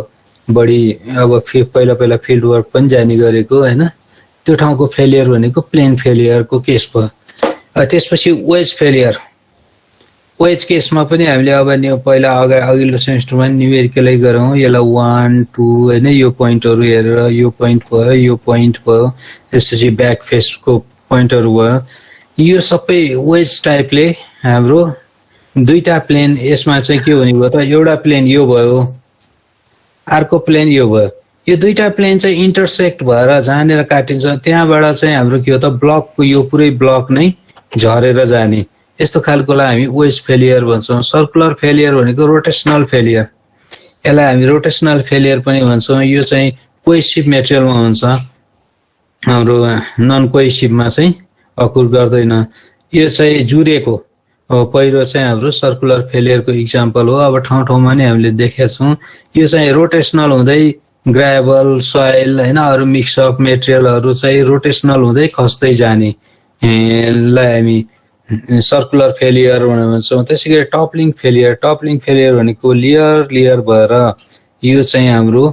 बढी अब पहिला पहिला फिल्ड वर्क पनि जाने गरेको हैन त्यो ठाउँको फेलियर भनेको प्लेन फेलियरको केस भयो त्यसपछि वेज फेलियर वेज केसमा पनि हामीले अब पहिला अघिल्लो सेमेस्टरमा न्यूमेरिकलै गरौँ यसलाई 1 2 हैन यो पोइन्टहरु हेरेर यो पोइन्ट भयो त्यसपछि ब्याक फेसको पोइन्टहरु भयो यो सबै वेज टाइपले हाम्रो दुईटा प्लेन यसमा चाहिँ के हुने भयो त एउटा प्लेन यो भयो अर्को प्लेन यो भयो यो दुईटा प्लेन चाहिँ इन्टरसेक्ट भएर जहाँनिर काटिन्छ त्यहाँबाट चाहिँ हाम्रो के हो त ब्लकको यो पुरै ब्लक नै झरेर जाने यस्तो खालकोलाई हामी वेज फेलियर भन्छौँ। सर्कुलर फेलियर भनेको रोटेसनल फेलियर, यसलाई हामी रोटेसनल फेलियर पनि भन्छौँ। यो चाहिँ कोहेसिभ मेटेरियलमा हुन्छ, हाम्रो नन कोहेसिभमा चाहिँ अकुर गर्दैन। यो चाहिँ जुरेको पहिरो चाहिँ हाम्रो सर्कुलर फेलियरको इक्जाम्पल हो। अब ठाउँ ठाउँमा नै हामीले देखेका छौँ यो चाहिँ रोटेसनल हुँदै ग्राभल सोइल होइन अरू मिक्सअप मेटेरियलहरू चाहिँ रोटेसनल हुँदै खस्दै जाने लाई हामी सर्कुलर फेलियर भन्छौँ। त्यसै गरी टपलिङ फेलियर भनेको लेयर भएर यो चाहिँ हाम्रो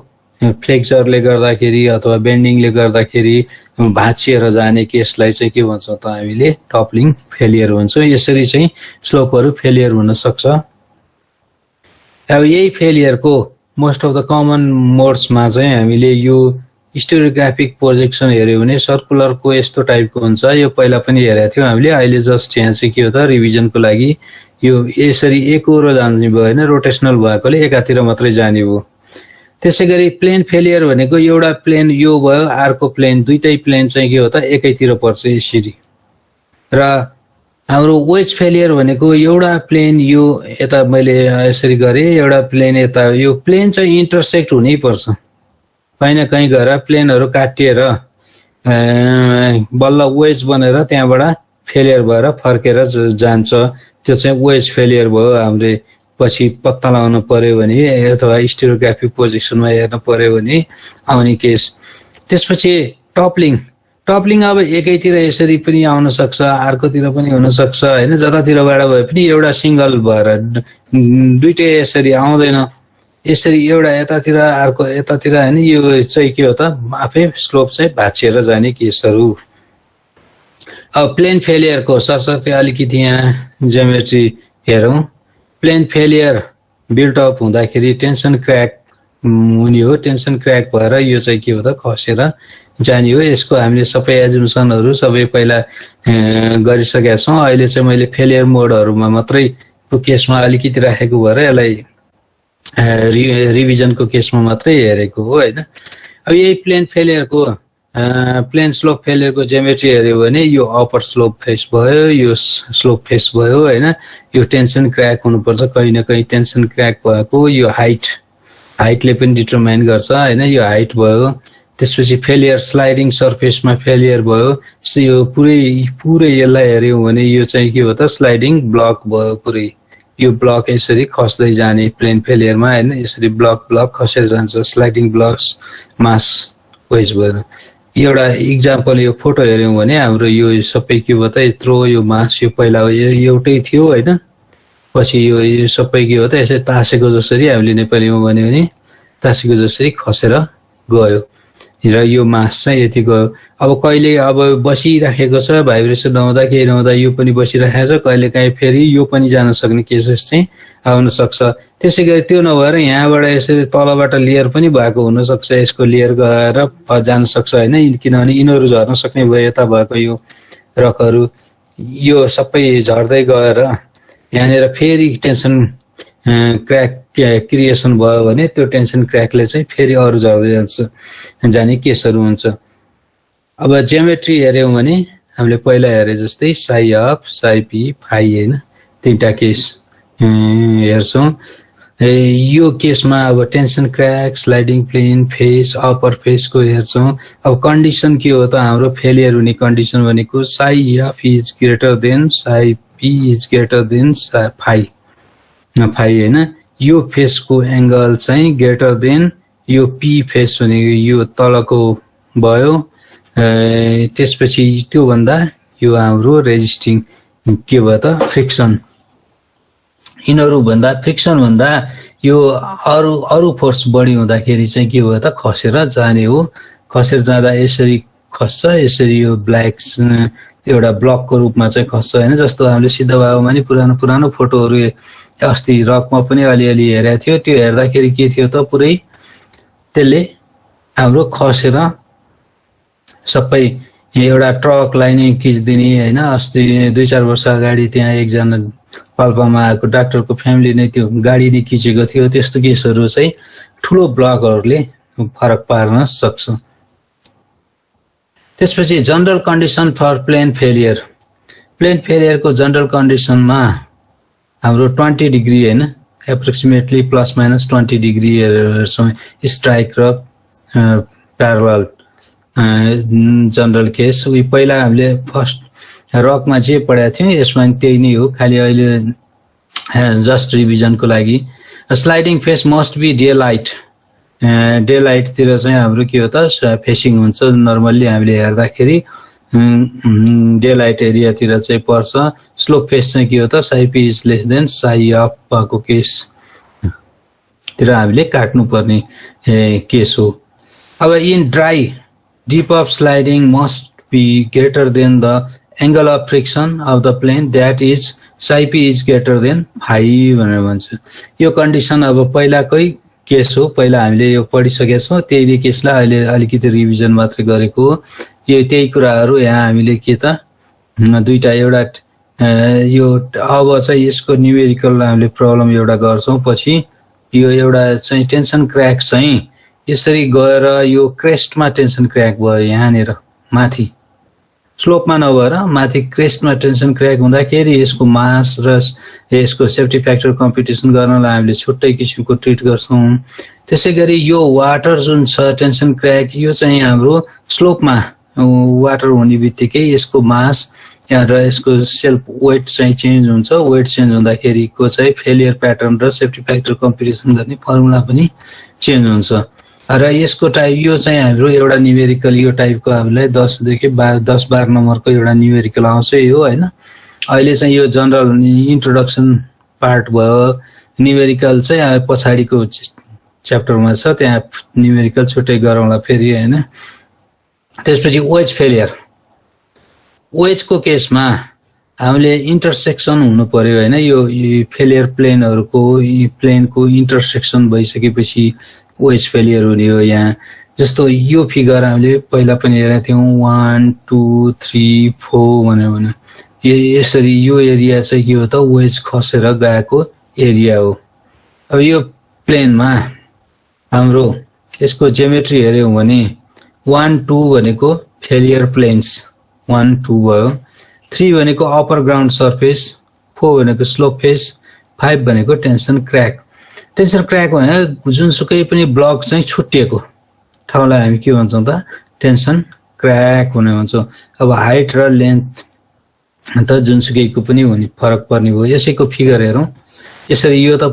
फ्लेक्चरले गर्दाखेरि अथवा बेन्डिङले गर्दाखेरि भाँचिएर जाने केसलाई चाहिँ के भन्छौँ त हामीले टपलिङ फेलियर भन्छौँ। यसरी चाहिँ स्लोपहरू फेलियर हुन सक्छ। अब यही फेलियरको मोस्ट अफ द कमन मोड्समा चाहिँ हामीले यो स्टेरियोग्राफिक प्रोजेक्सन हेऱ्यो भने सर्कुलरको यस्तो टाइपको हुन्छ। यो पहिला पनि हेरेको थियौँ हामीले, अहिले जस्ट यहाँ चाहिँ के हो त रिभिजनको लागि यो यसरी एकरो जाने भयो होइन, रोटेसनल भएकोले एकातिर मात्रै जाने भयो। त्यसै गरी प्लेन फेलियर भनेको एउटा प्लेन यो भयो, अर्को प्लेन दुईटै प्लेन चाहिँ के हो त एकैतिर पर्छ यसरी। र हाम्रो वेज फेलियर भनेको एउटा प्लेन यो यता मैले यसरी गरेँ, एउटा प्लेन यता, यो प्लेन चाहिँ इन्टरसेक्ट हुनै पर्छ, कहीँ न कहीँ गएर प्लेनहरू काटिएर बल्ल वेज बनेर त्यहाँबाट फेलियर भएर फर्केर जान्छ। त्यो चाहिँ वेज फेलियर भयो। हामीले पछि पत्ता लगाउनु पर्यो भने अथवा स्टेरियोग्राफिक पोजिसनमा हेर्नु पर्यो भने आउने केस। त्यसपछि टपलिङ अब एकैतिर यसरी पनि आउन सक्छ, अर्कोतिर पनि हुन सक्छ होइन, जतातिरबाट भए पनि एउटा सिङ्गल भएर दुइटै यसरी आउँदैन, यसरी एउटा यतातिर अर्को यतातिर होइन। यो चाहिँ के हो त आफै स्लोप चाहिँ भाँचिएर जाने केसहरू। अब प्लेन फेलियरको सरसर्ती अलिकति यहाँ ज्योमेट्री हेरौँ। प्लेन फेलियर बिल्टअप हुँदाखेरि टेन्सन क्र्याक हुने हो। टेन्सन क्र्याक भएर यो चाहिँ के हो त खसेर जाने हो। यसको हामीले सबै एजुम्सनहरू सबै पहिला गरिसकेका छौँ। अहिले चाहिँ मैले फेलियर मोडहरूमा मात्रै को केसमा अलिकति राखेको भएर यसलाई रिभिजनको केसमा मात्रै हेरेको हो होइन। अब यही प्लेन फेलियरको प्लेन स्लोप फेलियरको ज्योमेट्री हेऱ्यो भने यो अप्पर स्लोप फेस भयो, यो स्लोप फेस भयो होइन। यो टेन्सन क्र्याक हुनुपर्छ, कहीँ न कहीँ टेन्सन क्र्याक भएको। यो हाइटले पनि डिटरमाइन गर्छ होइन, यो हाइट भयो। त्यसपछि फेलियर स्लाइडिङ सर्फेसमा फेलियर भयो। यो पुरै यसलाई हेऱ्यौँ भने यो चाहिँ के हो त स्लाइडिङ ब्लक भयो पुरै। यो ब्लक यसरी खस्दै जाने प्लेन फेलियरमा होइन, यसरी ब्लक खसेर जान्छ, स्लाइडिङ ब्लक्स मास वेज भएर। एउटा इक्जाम्पल यो फोटो हेऱ्यौँ भने हाम्रो यो सबै के भयो त यत्रो यो मास यो पहिला एउटै थियो होइन, पछि यो सबै के हो त यसरी तासेको जसरी हामीले नेपालीमा भन्यो भने तासेको जसरी खसेर गयो र यो मास चाहिँ यति गयो। अब कहिले अब बसिराखेको छ, भाइब्रेसन नहुँदा केही नहुँदा यो पनि बसिराखेको छ, कहिले काहीँ फेरि यो पनि जान सक्ने केसेस चाहिँ आउन सक्छ। त्यसै गरी त्यो नभएर यहाँबाट यसरी तलबाट लेयर पनि भएको हुनसक्छ, यसको लेयर गएर जान सक्छ होइन, किनभने यिनीहरू झर्न सक्ने भयो यता भएको यो रकहरू। यो सबै झर्दै गएर यहाँनिर फेरि टेन्सन क्र्याक क्रिएसन भयो भने त्यो टेन्सन क्र्याकले चाहिँ फेरि अरू झर्दै जाने केसहरू हुन्छ। अब ज्योमेट्री हेऱ्यौँ भने हामीले पहिला हेरे जस्तै psi F psi P phi होइन, तिनवटा केस हेर्छौँ। यो केसमा अब tension crack, sliding plane, face, upper फेसको हेर्छौँ। अब कन्डिसन के हो त हाम्रो फेलियर हुने कन्डिसन भनेको psi F is greater than psi P is greater than phi होइन। यो फेसको एङ्गल चाहिँ ग्रेटर देन यो पी फेस भनेको यो तलको भयो। त्यसपछि त्योभन्दा यो हाम्रो रेजिस्टिङ के भयो त फ्रिक्सन। यिनीहरू भन्दा फ्रिक्सन भन्दा यो अरू फोर्स बढी हुँदाखेरि चाहिँ के भयो त खसेर जाने हो। खसेर जाँदा यसरी खस्छ, यसरी यो ब्ल्याक एउटा ब्लकको रूपमा चाहिँ खस्छ होइन। जस्तो हामीले सिद्ध बाबुमा नि पुरानो फोटोहरू अस्ति रकमा पनि अलिअलि हेरेको थियो, त्यो हेर्दाखेरि के थियो त पुरै त्यसले हाम्रो खसेर सबै एउटा ट्रकलाई नै खिचिदिने होइन। अस्ति 2-4 वर्ष अगाडि त्यहाँ एकजना पाल्पामा आएको डाक्टरको फ्यामिली नै त्यो गाडी नै खिचेको थियो। त्यस्तो केसहरू चाहिँ ठुलो ब्लकहरूले फरक पार्न सक्छ। त्यसपछि general condition for plane failure. Plane फेलियरको जनरल कन्डिसनमा हाम्रो 20 डिग्री हैन, approximately plus minus 20 degree strike र प्यारलल जनरल केस। उही पहिला हामीले फर्स्ट रकमा जे पढाएको थियौँ यसमा त्यही नै हो, खालि अहिले जस्ट रिभिजनको लागि। Sliding face must be day light. Day लाइटतिर चाहिँ हाम्रो के हो त फेसिङ हुन्छ, नर्मल्ली हामीले हेर्दाखेरि डे लाइट एरियातिर चाहिँ पर्छ। स्लोप फेस चाहिँ के हो त psi P is less than psi F भएको केसतिर हामीले काट्नुपर्ने केस हो। अब in dry dip of sliding must be greater than the angle of friction of the plane that is psi P is greater than 5 भनेर भन्छ। यो condition अब पहिलाकै केस हो, पहिला हामीले यो पढिसकेका छौँ, त्यही केसलाई अहिले अलिकति रिभिजन मात्रै गरेको हो। यो त्यही कुराहरू यहाँ हामीले के त दुईटा एउटा यो अब चाहिँ यसको न्युमेरिकल हामीले प्रब्लम एउटा गर्छौँ, पछि यो एउटा चाहिँ टेन्सन क्र्याक चाहिँ यसरी गएर यो क्रेस्टमा टेन्सन क्र्याक भयो, यहाँनिर माथि स्लोपमा नभएर माथि क्रेस्टमा टेन्सन क्र्याक हुँदाखेरि यसको मास र यसको सेफ्टी फ्याक्टर कम्पिटिसन गर्नलाई हामीले छुट्टै किसिमको ट्रिट गर्छौँ। त्यसै गरी यो वाटर जुन छ टेन्सन क्र्याक, यो चाहिँ हाम्रो स्लोपमा वाटर हुने बित्तिकै यसको मास र यसको सेल्फ वेट चाहिँ चेन्ज हुन्छ। वेट चेन्ज हुँदाखेरिको चाहिँ फेलियर प्याटर्न र सेफ्टी फ्याक्टर कम्पिटिसन गर्ने फर्मुला पनि चेन्ज हुन्छ। र यसको टाइप यो चाहिँ हाम्रो एउटा न्युमेरिकल यो टाइपको हामीलाई 10 देखि 12 नम्बरको एउटा न्युमेरिकल आउँछ यो हैन। अहिले चाहिँ यो जनरल इन्ट्रोडक्सन पार्ट भयो, न्युमेरिकल चाहिँ पछाडिको च्याप्टरमा छ, त्यहाँ न्युमेरिकल छुट्टै गरौँला फेरि हैन। त्यसपछि वेज फेलियर। वेजको केसमा हामीले इन्टरसेक्सन हुनु पर्यो हैन, यो फेलियर प्लेनहरुको प्लेनको इन्टरसेक्सन भइसकेपछि वेज फेलियर हुने हो। यहाँ जस्तो यो फिगर हामीले पहिला पनि हेरेका थियौं 1 2 3 4 भने यसरी यो एरिया चाहिँ के हो त वेज खसेर गएको एरिया हो। अब यो प्लेनमा हाम्रो यसको ज्योमेट्री हेर्यौं भने 1 2 भनेको फेलियर प्लेन्स 1 2 भयो, 3 भनेको अपर ग्राउन्ड सर्फेस, 4 भनेको स्लोप फेस, 5 भनेको टेन्सन क्र्याक। टेन्सन क्र्याक भने जुनसुकै पनि ब्लक चाहिँ छुट्टिएको ठाउँलाई हामी के भन्छौं त टेन्सन क्र्याक हुने भन्छौं। अब हाइट र लेन्थ त जुनसुकैको पनि हुने फरक पर्ने हो। यसैको फिगर हेरौं, यसरी यो त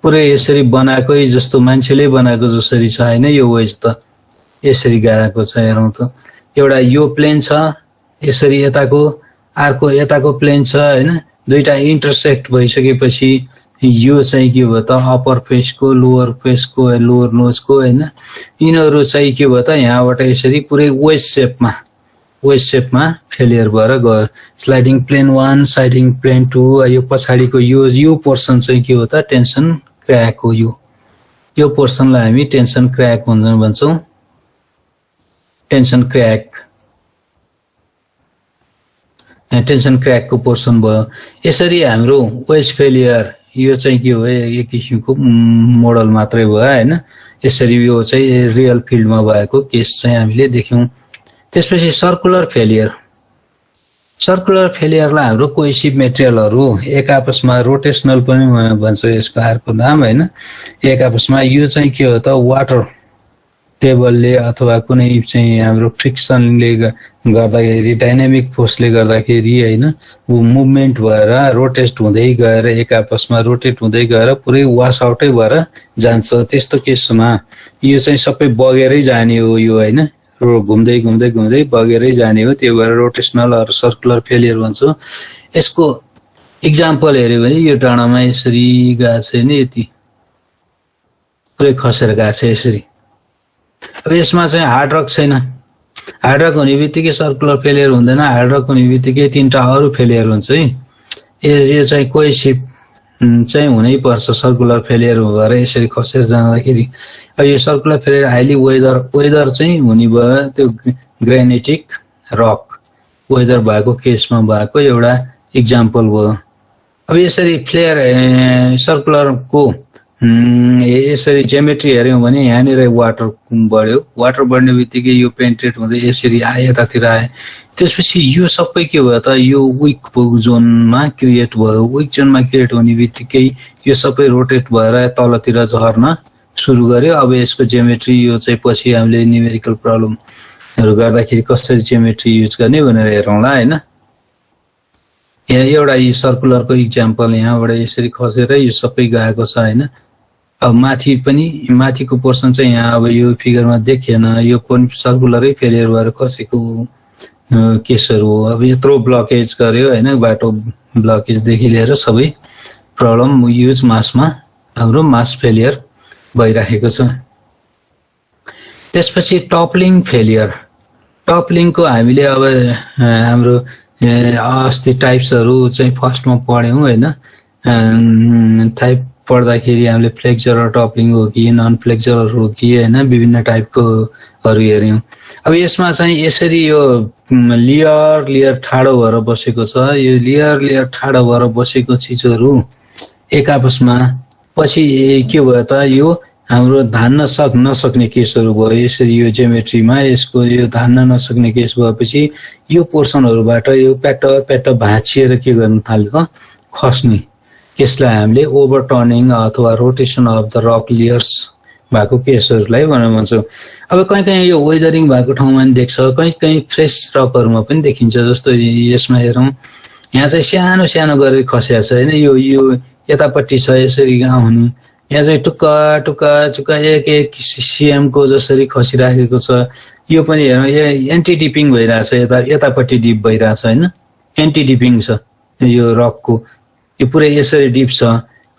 पुरै यसरी बनाएकै जस्तो मान्छेले बनाएको जसरी छ हैन, यो वेज त यसरी गएको छ। हेरौं त एउटा यो प्लेन छ, यसरी यताको अर्को यताको प्लेन छ हैन, दुईटा इन्टरसेक्ट भइसकेपछि यो चाहिँ के भयो त अपर फेसको लोअर फेसको लोअर नोजको हैन, यिनीहरु चाहिँ के भयो त यहाँबाट यसरी पुरै वेज सेपमा फेलियर भएर गयो। स्लाइडिङ प्लेन 1 स्लाइडिङ प्लेन 2, यो पछाडीको यो पोर्सन चाहिँ के हो त टेन्सन क्र्याक हो। यो पोर्सनलाई हामी टेन्सन क्र्याक भन्छौं। टेन्सन क्र्याकको पोर्सन भयो। यसरी हाम्रो वेज फेलियर यो चाहिँ के हो एक किसिमको मोडल मात्रै भयो हैन। यसरी यो चाहिँ रियल फिल्डमा भएको केस चाहिँ हामीले देख्यौं। त्यसपछि सर्कुलर फेलियरलाई हाम्रो कोहेसिभ मेटेरियलहरु एक आपसमा रोटेशनल पनि भन्छ यसको अर्को नाम हैन। एक आपसमा यो चाहिँ के हो त वाटर टेबलले अथवा कुनै चाहिँ हाम्रो फ्रिक्सनले गर्दाखेरि डाइनामिक फोर्सले गर्दाखेरि हैन वो मुभमेन्ट भएर रोटेट हुँदै गएर एक आपसमा रोटेट हुँदै गएर पुरै वाश आउटै भएर जान्छ। त्यस्तो केसमा यो चाहिँ सबै बगेरै जाने हो यो हैन, घुम्दै बगेरै जाने हो। त्यो भएर रोटेशनल अर सर्कुलर फेलियर भन्छ। यसको एक्जाम्पल हेर्यो भने यो डाँडामा यसरी गएको छैन, यति पुरै खसेर गएको छ यसरी। अब यसमा चाहिँ हार्ड रक छैन। हार्ड रक हुने बित्तिकै सर्कुलर फेलियर हुँदैन, हार्ड रक हुने बित्तिकै तीनटा अरु फेलियर हुन्छ है। यो चाहिँ कोहेसिभ चाहिँ हुनै पर्छ सर्कुलर फेलियर भएर यसरी खसेर जाँदाखेरि। अब यो सर्कुलर फेलियर हाइली वेदर चाहिँ हुने भयो, त्यो ग्रेनाइटिक रक वेदर भएको केसमा भएको एउटा एक्जाम्पल भयो। अब यसरी सर्कुलरको यसरी ज्योमेट्री हेऱ्यौँ भने यहाँनिर वाटर बढ्यो, वाटर बढ्ने बित्तिकै यो पेन्ट्रेट हुँदै यसरी आए यतातिर आए, त्यसपछि यो सबै के भयो त यो विक जोनमा क्रिएट भयो। विक जोनमा क्रिएट हुने बित्तिकै यो सबै रोटेट भएर तलतिर झर्न सुरु गर्यो। अब यसको ज्योमेट्री यो चाहिँ पछि हामीले न्युमेरिकल प्रब्लमहरू गर्दाखेरि कसरी ज्योमेट्री युज गर्ने भनेर हेरौँला हैन। यहाँ एउटा यी सर्कुलरको इक्जाम्पल यहाँबाट यसरी खसेर यो सबै गएको छ हैन। अब माथि पनि माथिको पोर्सन चाहिँ यहाँ अब यो फिगरमा देखिएन, यो पनि सर्कुलरै फेलियर भएर खसेको केसहरू हो। अब यत्रो ब्लकेज गर्यो हैन, बाटो ब्लकेजदेखि लिएर सबै प्रब्लम युज मासमा हाम्रो मास फेलियर भइराखेको छ। त्यसपछि टपलिङ फेलियर। टपलिङको हामीले अब हाम्रो अस्ति टाइप्सहरू चाहिँ फर्स्टमा पढ्यौँ हैन। टाइप पढ्दाखेरि हामीले फ्लेक्चरल टपलिङ हो कि नन फ्लेक्चरल हो कि हैन, विभिन्न टाइपकोहरू हेऱ्यौँ। अब यसमा चाहिँ यसरी यो लेयर ठाडो भएर बसेको छ। यो लेयर ठाडो भएर बसेको चिजहरू एक आपसमा पछि के भयो त यो हाम्रो धान्न नसक्ने केसहरू भयो। यसरी यो ज्योमेट्रीमा यसको यो धान्न नसक्ने केस भएपछि यो पोर्सनहरूबाट यो प्याट भाँचिएर के गर्न थाल्यो त खस्ने केसलाई हामीले ओभरटर्निङ अथवा rotation of the rock layers भएको केसहरूलाई भनेर भन्छौँ। अब कहीँ कहीँ यो वेदरिङ भएको ठाउँमा पनि देख्छ, कहीँ कहीँ फ्रेस रकहरूमा पनि देखिन्छ। जस्तो यसमा हेरौँ, यहाँ चाहिँ सानो सानो गरेर खसिएको छ होइन। यो यतापट्टि छ यसरी आउनु, यहाँ चाहिँ टुक्का टुक्का टुक्का एक सिएमको जसरी खसिराखेको छ। यो पनि हेरौँ, एन्टी डिपिङ भइरहेछ, यतापट्टि डिप भइरहेछ होइन, एन्टी डिपिङ छ यो रकको, यो पुरै यसरी डिप छ।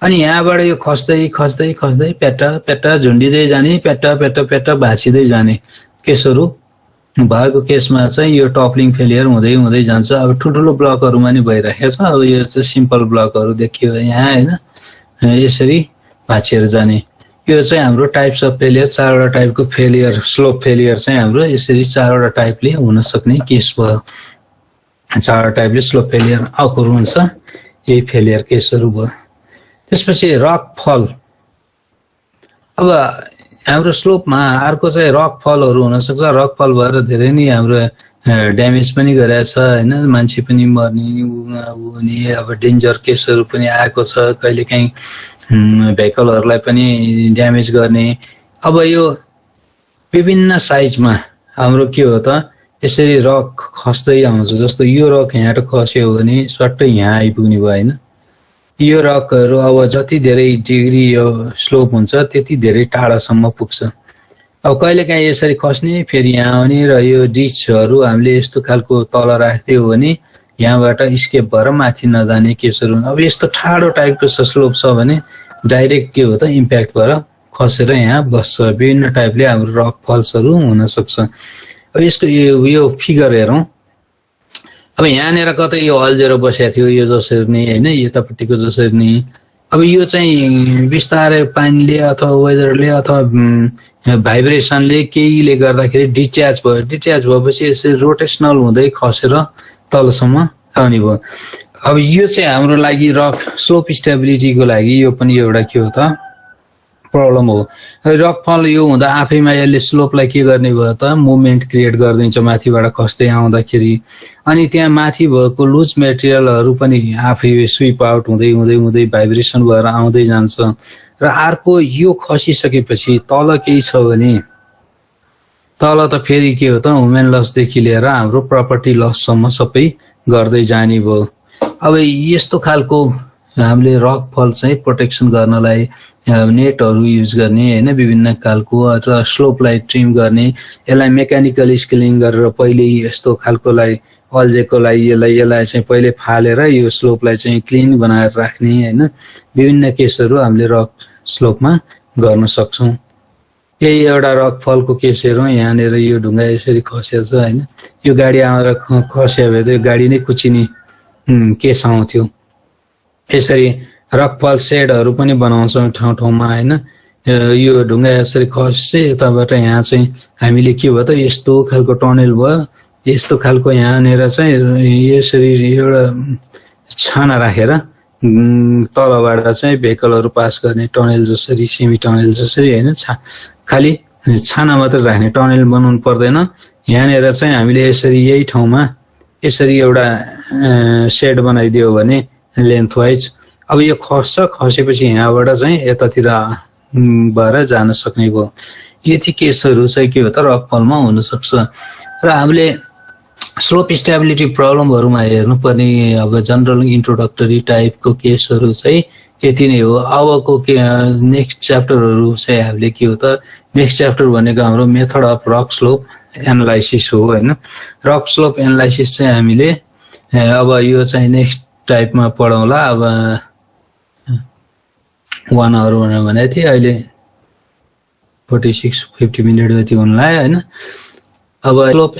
अनि यहाँबाट यो खस्दै खस्दै खस्दै प्याटा झुन्डिँदै जाने, प्याटा भाँचिँदै जाने केसहरू भएको केसमा चाहिँ यो टपलिङ फेलियर हुँदै हुँदै जान्छ। अब ठुल्ठुलो ब्लकहरूमा नि भइरहेको छ। अब यो चाहिँ सिम्पल ब्लकहरू देखियो यहाँ होइन, यसरी भाँचिएर जाने। यो चाहिँ हाम्रो टाइप्स अफ फेलियर, चारवटा टाइपको फेलियर, स्लोप फेलियर चाहिँ हाम्रो यसरी चारवटा टाइपले हुन सक्ने केस भयो। चारवटा टाइपले स्लोप फेलियर अकुर हुन्छ, यही फेलियर केसहरू भयो। त्यसपछि रक फल। अब हाम्रो स्लोपमा अर्को चाहिँ रक फलहरू हुनसक्छ। रक फल भएर धेरै नै हाम्रो ड्यामेज पनि गरेको छ होइन, मान्छे पनि मर्ने हुने अब डेन्जर केसहरू पनि आएको छ। कहिलेकाहीँ भेहिकलहरूलाई पनि ड्यामेज गर्ने। अब यो विभिन्न साइजमा हाम्रो के हो त यसरी रक खस्दै आउँछ। जस्तो यो रक यहाँबाट खस्यो भने सट्टै यहाँ आइपुग्ने भयो होइन। यो रकहरू अब जति धेरै डिग्री यो स्लोप हुन्छ त्यति धेरै टाढासम्म पुग्छ। अब कहिलेकाहीँ यसरी खस्ने फेरि यहाँ आउने र यो डिचहरू हामीले यस्तो खालको तल राख्दियो भने यहाँबाट स्केप भएर माथि नजाने केसहरू। अब यस्तो ठाडो टाइपको स्लोप छ भने डाइरेक्ट के हो त इम्प्याक्ट भएर खसेर यहाँ बस्छ। विभिन्न टाइपले हाम्रो रक फल्सहरू हुनसक्छ। अब यसको यो फिगर हेरौँ। अब यहाँनिर कतै यो अल्झेर बसेको थियो यो जसरी नै होइन, यतापट्टिको जसरी नै। अब यो चाहिँ बिस्तारै पानीले अथवा वेदरले अथवा भाइब्रेसनले केहीले गर्दाखेरि डिच्याच भयो। डिच्याच भएपछि यसरी रोटेसनल हुँदै खसेर तलसम्म आउने भयो। अब यो चाहिँ हाम्रो लागि रक स्लोप स्टेबिलिटीको लागि यो पनि एउटा के हो त प्रब्लम हो। रक फल यो हुँदा आफैमा यसले स्लोपलाई के गर्ने भयो त मुभमेन्ट क्रिएट गरिदिन्छ माथिबाट खस्दै आउँदाखेरि। अनि त्यहाँ माथि भएको लुज मेटेरियलहरू पनि आफै स्विप आउट हुँदै हुँदै हुँदै भाइब्रेसन भएर आउँदै जान्छ। र अर्को यो खसिसकेपछि तल केही छ भने तल त फेरि के हो त ह्युमन लसदेखि लिएर हाम्रो प्रपर्टी लससम्म सबै गर्दै जाने भयो। अब यस्तो खालको हामीले रक फल चाहिँ प्रोटेक्सन गर्नलाई नेटहरू युज गर्ने होइन, विभिन्न खालको र स्लोपलाई ट्रिम गर्ने। यसलाई मेकानिकल स्केलिङ गरेर पहिले यस्तो खालकोलाई अल्झेकोलाई यसलाई चाहिँ पहिले फालेर यो स्लोपलाई चाहिँ क्लिन बनाएर राख्ने होइन, विभिन्न केसहरू हामीले रक स्लोपमा गर्न सक्छौँ। यही एउटा रक फलको केस हेरौँ। यहाँनिर यो ढुङ्गा यसरी खसेको छ होइन, यो गाडी आएर खस्यो भने त यो गाडी नै कुचिने केस आउँथ्यो। यसरी रकफल सेडहरू पनि बनाउँछौँ ठाउँ ठाउँमा होइन। यो ढुङ्गा यसरी खस्छ यताबाट यहाँ चाहिँ हामीले के भयो त यस्तो खालको टनेल भयो। यस्तो खालको यहाँनिर चाहिँ यसरी एउटा छाना राखेर तलबाट चाहिँ भेहिकलहरू पास गर्ने टनल जसरी सेमी टनल जसरी होइन खालि छाना मात्र राख्ने टनल बनाउनु पर्दैन। यहाँनिर चाहिँ हामीले यसरी यही ठाउँमा यसरी एउटा सेड बनाइदियो भने लेन्थ वाइज अब यो खसेपछि यहाँबाट चाहिँ यतातिर भएर जान सक्ने भयो। यति केसहरू चाहिँ के हो त रकफलमा हुनसक्छ। र हामीले स्लोप स्टेबिलिटी प्रब्लमहरूमा हेर्नुपर्ने अब जनरल इन्ट्रोडक्टरी टाइपको केसहरू चाहिँ यति नै हो। अबको के नेक्स्ट च्याप्टरहरू चाहिँ हामीले के हो त नेक्स्ट च्याप्टर भनेको हाम्रो method of rock slope analysis हो होइन। रक स्लोप एनालाइसिस चाहिँ हामीले अब यो चाहिँ नेक्स्ट टाइपमा पढाउँला। अब 1 आवर भनेको थिएँ, अहिले 46-50 मिनट जति हुनलाई होइन। अब स्लोप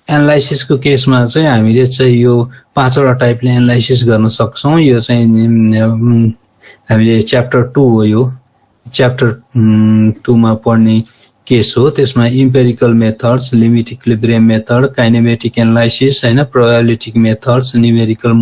एनालाइसिसको केसमा चाहिँ हामीले चाहिँ यो 5वटा टाइपले एनालाइसिस गर्न सक्छौँ। यो चाहिँ हामीले च्याप्टर 2 हो। यो च्याप्टर 2 मा पढ्ने केस हो। त्यसमा empirical methods, limit equilibrium method, kinematic analysis होइन, प्रोबेबिलिटी मेथड्स, न्यूमेरिकल